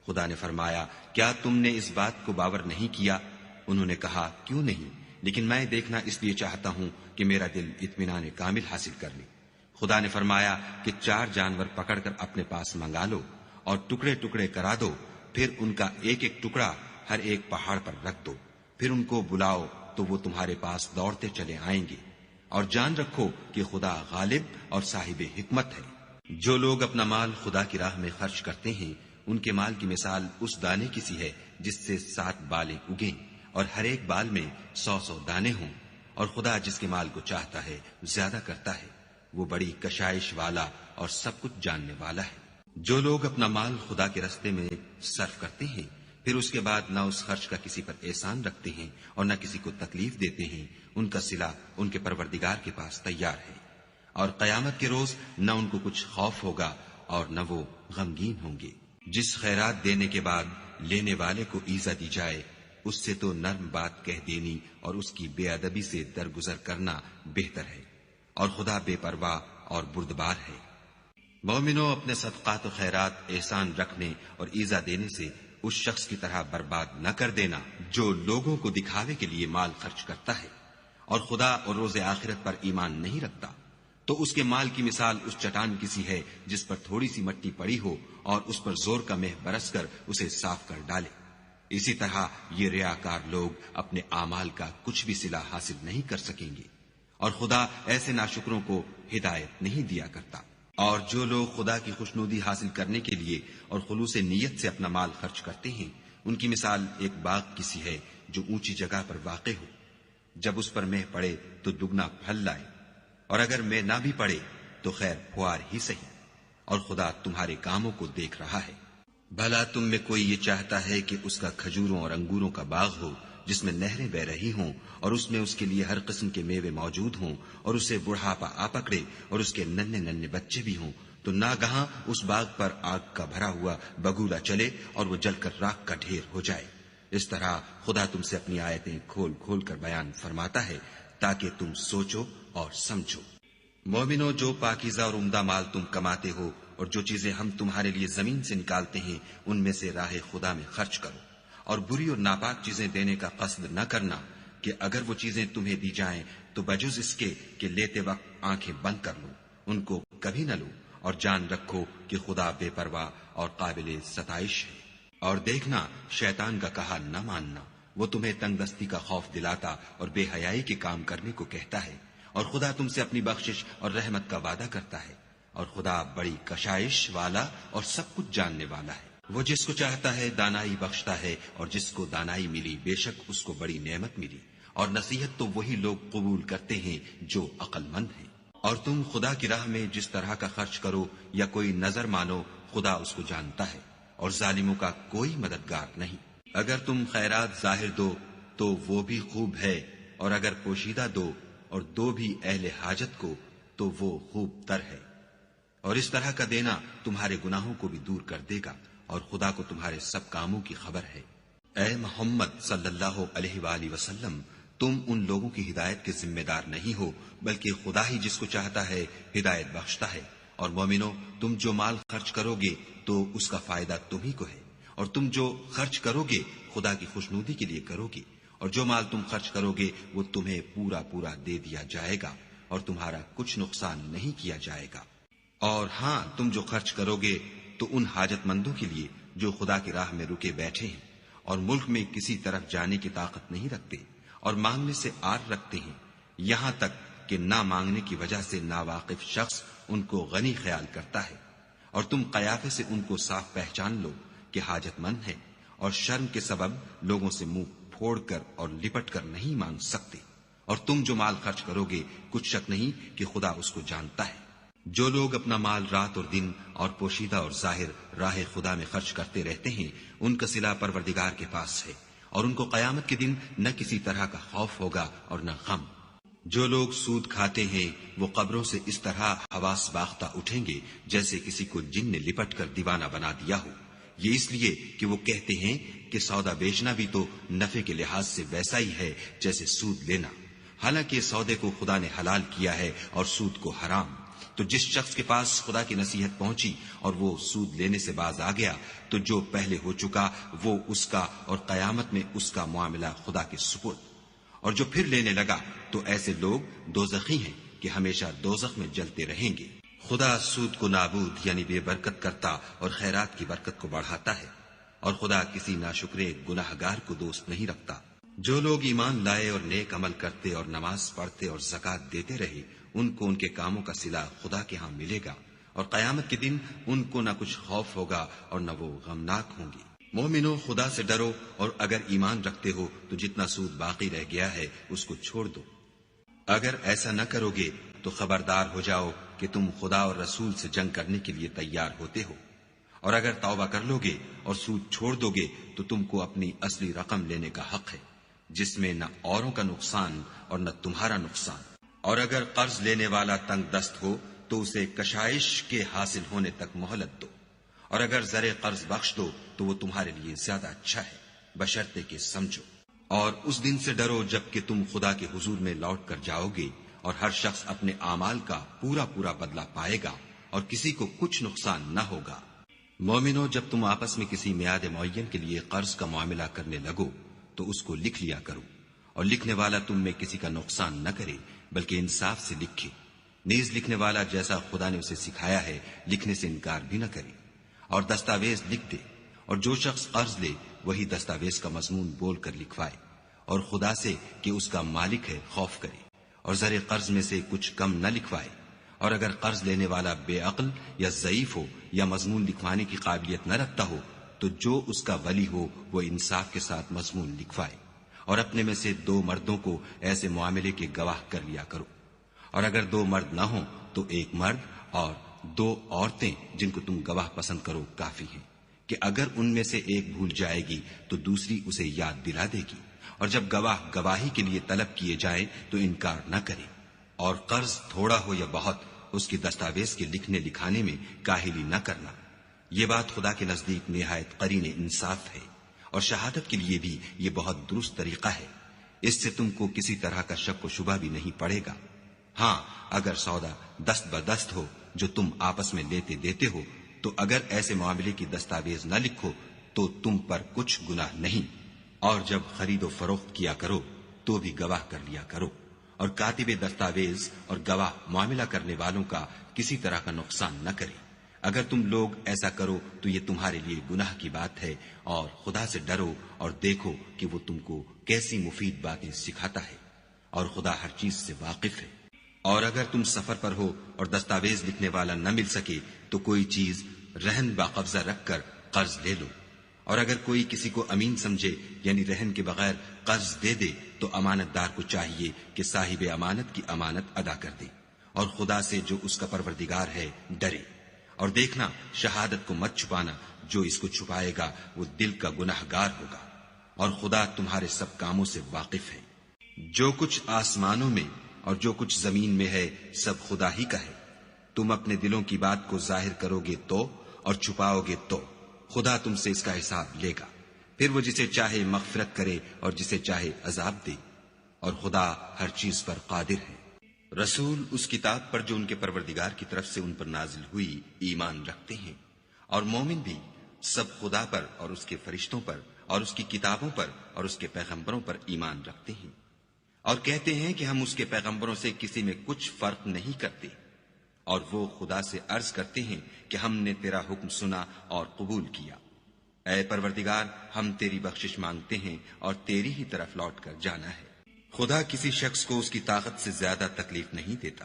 خدا نے فرمایا کیا تم نے اس بات کو باور نہیں کیا؟ انہوں نے کہا کیوں نہیں، لیکن میں دیکھنا اس لیے چاہتا ہوں کہ میرا دل اطمینان کامل حاصل کر لے۔ خدا نے فرمایا کہ 4 جانور پکڑ کر اپنے پاس منگا لو اور ٹکڑے ٹکڑے کرا دو، پھر ان کا ایک ایک ٹکڑا ہر ایک پہاڑ پر رکھ دو، پھر ان کو بلاؤ تو وہ تمہارے پاس دوڑتے چلے آئیں گے، اور جان رکھو کہ خدا غالب اور صاحب حکمت ہے۔ جو لوگ اپنا مال خدا کی راہ میں خرچ کرتے ہیں ان کے مال کی مثال اس دانے کی سی ہے جس سے 7 بالیں اگیں اور ہر ایک بال میں 100 دانے ہوں، اور خدا جس کے مال کو چاہتا ہے زیادہ کرتا ہے، وہ بڑی کشائش والا اور سب کچھ جاننے والا ہے۔ جو لوگ اپنا مال خدا کے راستے میں صرف کرتے ہیں پھر اس کے بعد نہ اس خرچ کا کسی پر احسان رکھتے ہیں اور نہ کسی کو تکلیف دیتے ہیں، ان کا صلہ ان کے پروردگار کے پاس تیار ہے، اور قیامت کے روز نہ ان کو کچھ خوف ہوگا اور نہ وہ غمگین ہوں گے۔ جس خیرات دینے کے بعد لینے والے کو ایزا دی جائے اس سے تو نرم بات کہہ دینی اور اس کی بے ادبی سے درگزر کرنا بہتر ہے، اور خدا بے پرواہ اور بردبار ہے۔ مومنوں اپنے صدقات و خیرات احسان رکھنے اور ایزا دینے سے اس شخص کی طرح برباد نہ کر دینا جو لوگوں کو دکھاوے کے لیے مال خرچ کرتا ہے اور خدا اور روز آخرت پر ایمان نہیں رکھتا، تو اس کے مال کی مثال اس چٹان کی سی ہے جس پر تھوڑی سی مٹی پڑی ہو اور اس پر زور کا مہ برس کر اسے صاف کر ڈالے۔ اسی طرح یہ ریاکار لوگ اپنے اعمال کا کچھ بھی صلہ حاصل نہیں کر سکیں گے، اور خدا ایسے ناشکروں کو ہدایت نہیں دیا کرتا۔ اور جو لوگ خدا کی خوشنودی حاصل کرنے کے لیے اور خلوص نیت سے اپنا مال خرچ کرتے ہیں ان کی مثال ایک باغ کی سی ہے جو اونچی جگہ پر واقع ہو، جب اس پر مہ پڑے تو دگنا پھل لائے، اور اگر مہ نہ بھی پڑے تو خیر پھوار ہی سہی، اور خدا تمہارے کاموں کو دیکھ رہا ہے۔ بھلا تم میں کوئی یہ چاہتا ہے کہ اس کا کھجوروں اور انگوروں کا باغ ہو جس میں نہریں بہ رہی ہوں اور اس میں اس کے لیے ہر قسم کے میوے موجود ہوں اور اسے بڑھاپا آ پکڑے اور اس کے ننھے ننھے بچے بھی ہوں، تو ناگہاں اس باغ پر آگ کا بھرا ہوا بگولا چلے اور وہ جل کر راکھ کا ڈھیر ہو جائے۔ اس طرح خدا تم سے اپنی آیتیں کھول کھول کر بیان فرماتا ہے تاکہ تم سوچو اور سمجھو۔ مومنو، جو پاکیزہ اور عمدہ مال تم کماتے ہو اور جو چیزیں ہم تمہارے لیے زمین سے نکالتے ہیں ان میں سے راہ خدا میں خرچ کرو، اور بری اور ناپاک چیزیں دینے کا قصد نہ کرنا کہ اگر وہ چیزیں تمہیں دی جائیں تو بجز اس کے کہ لیتے وقت آنکھیں بند کر لو، ان کو کبھی نہ لو، اور جان رکھو کہ خدا بے پرواہ اور قابل ستائش ہے۔ اور دیکھنا شیطان کا کہا نہ ماننا، وہ تمہیں تنگ دستی کا خوف دلاتا اور بے حیائی کے کام کرنے کو کہتا ہے، اور خدا تم سے اپنی بخشش اور رحمت کا وعدہ کرتا ہے، اور خدا بڑی کشائش والا اور سب کچھ جاننے والا ہے۔ وہ جس کو چاہتا ہے دانائی بخشتا ہے، اور جس کو دانائی ملی بے شک اس کو بڑی نعمت ملی، اور نصیحت تو وہی لوگ قبول کرتے ہیں جو عقل مند ہیں۔ اور تم خدا کی راہ میں جس طرح کا خرچ کرو یا کوئی نظر مانو خدا اس کو جانتا ہے، اور ظالموں کا کوئی مددگار نہیں۔ اگر تم خیرات ظاہر دو تو وہ بھی خوب ہے، اور اگر پوشیدہ دو اور دو بھی اہل حاجت کو تو وہ خوب تر ہے، اور اس طرح کا دینا تمہارے گناہوں کو بھی دور کر دے گا، اور خدا کو تمہارے سب کاموں کی خبر ہے۔ اے محمد صلی اللہ علیہ وآلہ وسلم، تم ان لوگوں کی ہدایت کے ذمہ دار نہیں ہو، بلکہ خدا ہی جس کو چاہتا ہے ہدایت بخشتا ہے۔ اور مومنو، تم جو مال خرچ کرو گے تو اس کا فائدہ تم ہی کو ہے، اور تم جو خرچ کرو گے خدا کی خوشنودی کے لیے کرو گے، اور جو مال تم خرچ کرو گے وہ تمہیں پورا پورا دے دیا جائے گا، اور تمہارا کچھ نقصان نہیں کیا جائے گا۔ اور ہاں، تم جو خرچ کرو گے تو ان حاجت مندوں کے لیے جو خدا کی راہ میں رکے بیٹھے ہیں اور ملک میں کسی طرف جانے کی طاقت نہیں رکھتے اور مانگنے سے آر رکھتے ہیں، یہاں تک کہ نہ مانگنے کی وجہ سے ناواقف شخص ان کو غنی خیال کرتا ہے، اور تم قیافے سے ان کو صاف پہچان لو کہ حاجت مند ہے، اور شرم کے سبب لوگوں سے منہ پھوڑ کر اور لپٹ کر نہیں مانگ سکتے۔ اور تم جو مال خرچ کرو گے کچھ شک نہیں کہ خدا اس کو جانتا ہے۔ جو لوگ اپنا مال رات اور دن اور پوشیدہ اور ظاہر راہ خدا میں خرچ کرتے رہتے ہیں، ان کا صلہ پروردگار کے پاس ہے، اور ان کو قیامت کے دن نہ کسی طرح کا خوف ہوگا اور نہ غم۔ جو لوگ سود کھاتے ہیں وہ قبروں سے اس طرح حواس باختہ اٹھیں گے جیسے کسی کو جن نے لپٹ کر دیوانہ بنا دیا ہو، یہ اس لیے کہ وہ کہتے ہیں کہ سودا بیچنا بھی تو نفع کے لحاظ سے ویسا ہی ہے جیسے سود لینا، حالانکہ سودے کو خدا نے حلال کیا ہے اور سود کو حرام۔ تو جس شخص کے پاس خدا کی نصیحت پہنچی اور وہ سود لینے سے باز آ گیا تو جو پہلے ہو چکا وہ اس کا، اور قیامت میں اس کا معاملہ خدا کے سپرد۔ اور جو پھر لینے لگا تو ایسے لوگ دوزخی ہیں کہ ہمیشہ دوزخ میں جلتے رہیں گے۔ خدا سود کو نابود یعنی بے برکت کرتا اور خیرات کی برکت کو بڑھاتا ہے، اور خدا کسی ناشکرے گناہگار کو دوست نہیں رکھتا۔ جو لوگ ایمان لائے اور نیک عمل کرتے اور نماز پڑھتے اور زکوٰۃ دیتے رہے، ان کو ان کے کاموں کا صلہ خدا کے ہاں ملے گا، اور قیامت کے دن ان کو نہ کچھ خوف ہوگا اور نہ وہ غمناک ہوں گے۔ مومنو، خدا سے ڈرو، اور اگر ایمان رکھتے ہو تو جتنا سود باقی رہ گیا ہے اس کو چھوڑ دو۔ اگر ایسا نہ کرو گے تو خبردار ہو جاؤ کہ تم خدا اور رسول سے جنگ کرنے کے لیے تیار ہوتے ہو، اور اگر توبہ کر لو گے اور سود چھوڑ دو گے تو تم کو اپنی اصلی رقم لینے کا حق ہے، جس میں نہ اوروں کا نقصان اور نہ تمہارا نقصان۔ اور اگر قرض لینے والا تنگ دست ہو تو اسے کشائش کے حاصل ہونے تک مہلت دو، اور اگر زر قرض بخش دو تو وہ تمہارے لیے زیادہ اچھا ہے، بشرطے کہ سمجھو۔ اور اس دن سے ڈرو جب کہ تم خدا کے حضور میں لوٹ کر جاؤ گے، اور ہر شخص اپنے اعمال کا پورا پورا بدلہ پائے گا، اور کسی کو کچھ نقصان نہ ہوگا۔ مومنو، جب تم آپس میں کسی میعاد معین کے لیے قرض کا معاملہ کرنے لگو تو اس کو لکھ لیا کرو، اور لکھنے والا تم میں کسی کا نقصان نہ کرے بلکہ انصاف سے لکھے۔ نیز لکھنے والا جیسا خدا نے اسے سکھایا ہے لکھنے سے انکار بھی نہ کرے، اور دستاویز لکھ دے، اور جو شخص قرض لے وہی دستاویز کا مضمون بول کر لکھوائے، اور خدا سے کہ اس کا مالک ہے خوف کرے، اور زر قرض میں سے کچھ کم نہ لکھوائے۔ اور اگر قرض لینے والا بے عقل یا ضعیف ہو یا مضمون لکھوانے کی قابلیت نہ رکھتا ہو تو جو اس کا ولی ہو وہ انصاف کے ساتھ مضمون لکھوائے، اور اپنے میں سے 2 مردوں کو ایسے معاملے کے گواہ کر لیا کرو، اور اگر 2 مرد نہ ہوں تو 1 مرد اور 2 عورتیں جن کو تم گواہ پسند کرو کافی ہیں، کہ اگر ان میں سے ایک بھول جائے گی تو دوسری اسے یاد دلا دے گی، اور جب گواہ گواہی کے لیے طلب کیے جائیں تو انکار نہ کرے۔ اور قرض تھوڑا ہو یا بہت، اس کی دستاویز کے لکھنے لکھانے میں کاہلی نہ کرنا، یہ بات خدا کے نزدیک نہایت قرین انصاف ہے، اور شہادت کے لیے بھی یہ بہت درست طریقہ ہے، اس سے تم کو کسی طرح کا شک و شبہ بھی نہیں پڑے گا۔ ہاں، اگر سودا دست بدست ہو جو تم آپس میں لیتے دیتے ہو تو اگر ایسے معاملے کی دستاویز نہ لکھو تو تم پر کچھ گناہ نہیں، اور جب خرید و فروخت کیا کرو تو بھی گواہ کر لیا کرو، اور کاتب دستاویز اور گواہ معاملہ کرنے والوں کا کسی طرح کا نقصان نہ کرے۔ اگر تم لوگ ایسا کرو تو یہ تمہارے لیے گناہ کی بات ہے، اور خدا سے ڈرو اور دیکھو کہ وہ تم کو کیسی مفید باتیں سکھاتا ہے، اور خدا ہر چیز سے واقف ہے۔ اور اگر تم سفر پر ہو اور دستاویز لکھنے والا نہ مل سکے تو کوئی چیز رہن باقبضہ رکھ کر قرض لے لو، اور اگر کوئی کسی کو امین سمجھے یعنی رہن کے بغیر قرض دے دے تو امانت دار کو چاہیے کہ صاحب امانت کی امانت ادا کر دے، اور خدا سے جو اس کا پروردگار ہے ڈرے، اور دیکھنا شہادت کو مت چھپانا، جو اس کو چھپائے گا وہ دل کا گناہگار ہوگا، اور خدا تمہارے سب کاموں سے واقف ہے۔ جو کچھ آسمانوں میں اور جو کچھ زمین میں ہے سب خدا ہی کا ہے۔ تم اپنے دلوں کی بات کو ظاہر کرو گے تو اور چھپاؤ گے تو خدا تم سے اس کا حساب لے گا، پھر وہ جسے چاہے مغفرت کرے اور جسے چاہے عذاب دے، اور خدا ہر چیز پر قادر ہے۔ رسول اس کتاب پر جو ان کے پروردگار کی طرف سے ان پر نازل ہوئی ایمان رکھتے ہیں، اور مومن بھی سب خدا پر اور اس کے فرشتوں پر اور اس کی کتابوں پر اور اس کے پیغمبروں پر ایمان رکھتے ہیں، اور کہتے ہیں کہ ہم اس کے پیغمبروں سے کسی میں کچھ فرق نہیں کرتے، اور وہ خدا سے عرض کرتے ہیں کہ ہم نے تیرا حکم سنا اور قبول کیا۔ اے پروردگار، ہم تیری بخشش مانگتے ہیں اور تیری ہی طرف لوٹ کر جانا ہے۔ خدا کسی شخص کو اس کی طاقت سے زیادہ تکلیف نہیں دیتا۔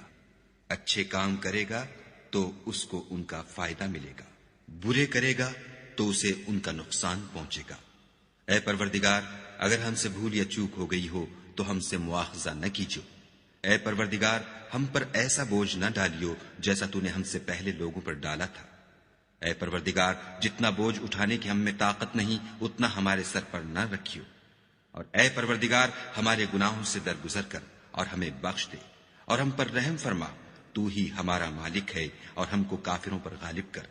اچھے کام کرے گا تو اس کو ان کا فائدہ ملے گا، برے کرے گا تو اسے ان کا نقصان پہنچے گا۔ اے پروردگار، اگر ہم سے بھول یا چوک ہو گئی ہو تو ہم سے مواخذہ نہ کیجو۔ اے پروردگار، ہم پر ایسا بوجھ نہ ڈالیو جیسا تو نے ہم سے پہلے لوگوں پر ڈالا تھا۔ اے پروردگار، جتنا بوجھ اٹھانے کی ہم میں طاقت نہیں اتنا ہمارے سر پر نہ رکھیو، اور اے پروردگار ہمارے گناہوں سے درگزر کر اور ہمیں بخش دے اور ہم پر رحم فرما، تو ہی ہمارا مالک ہے اور ہم کو کافروں پر غالب کر۔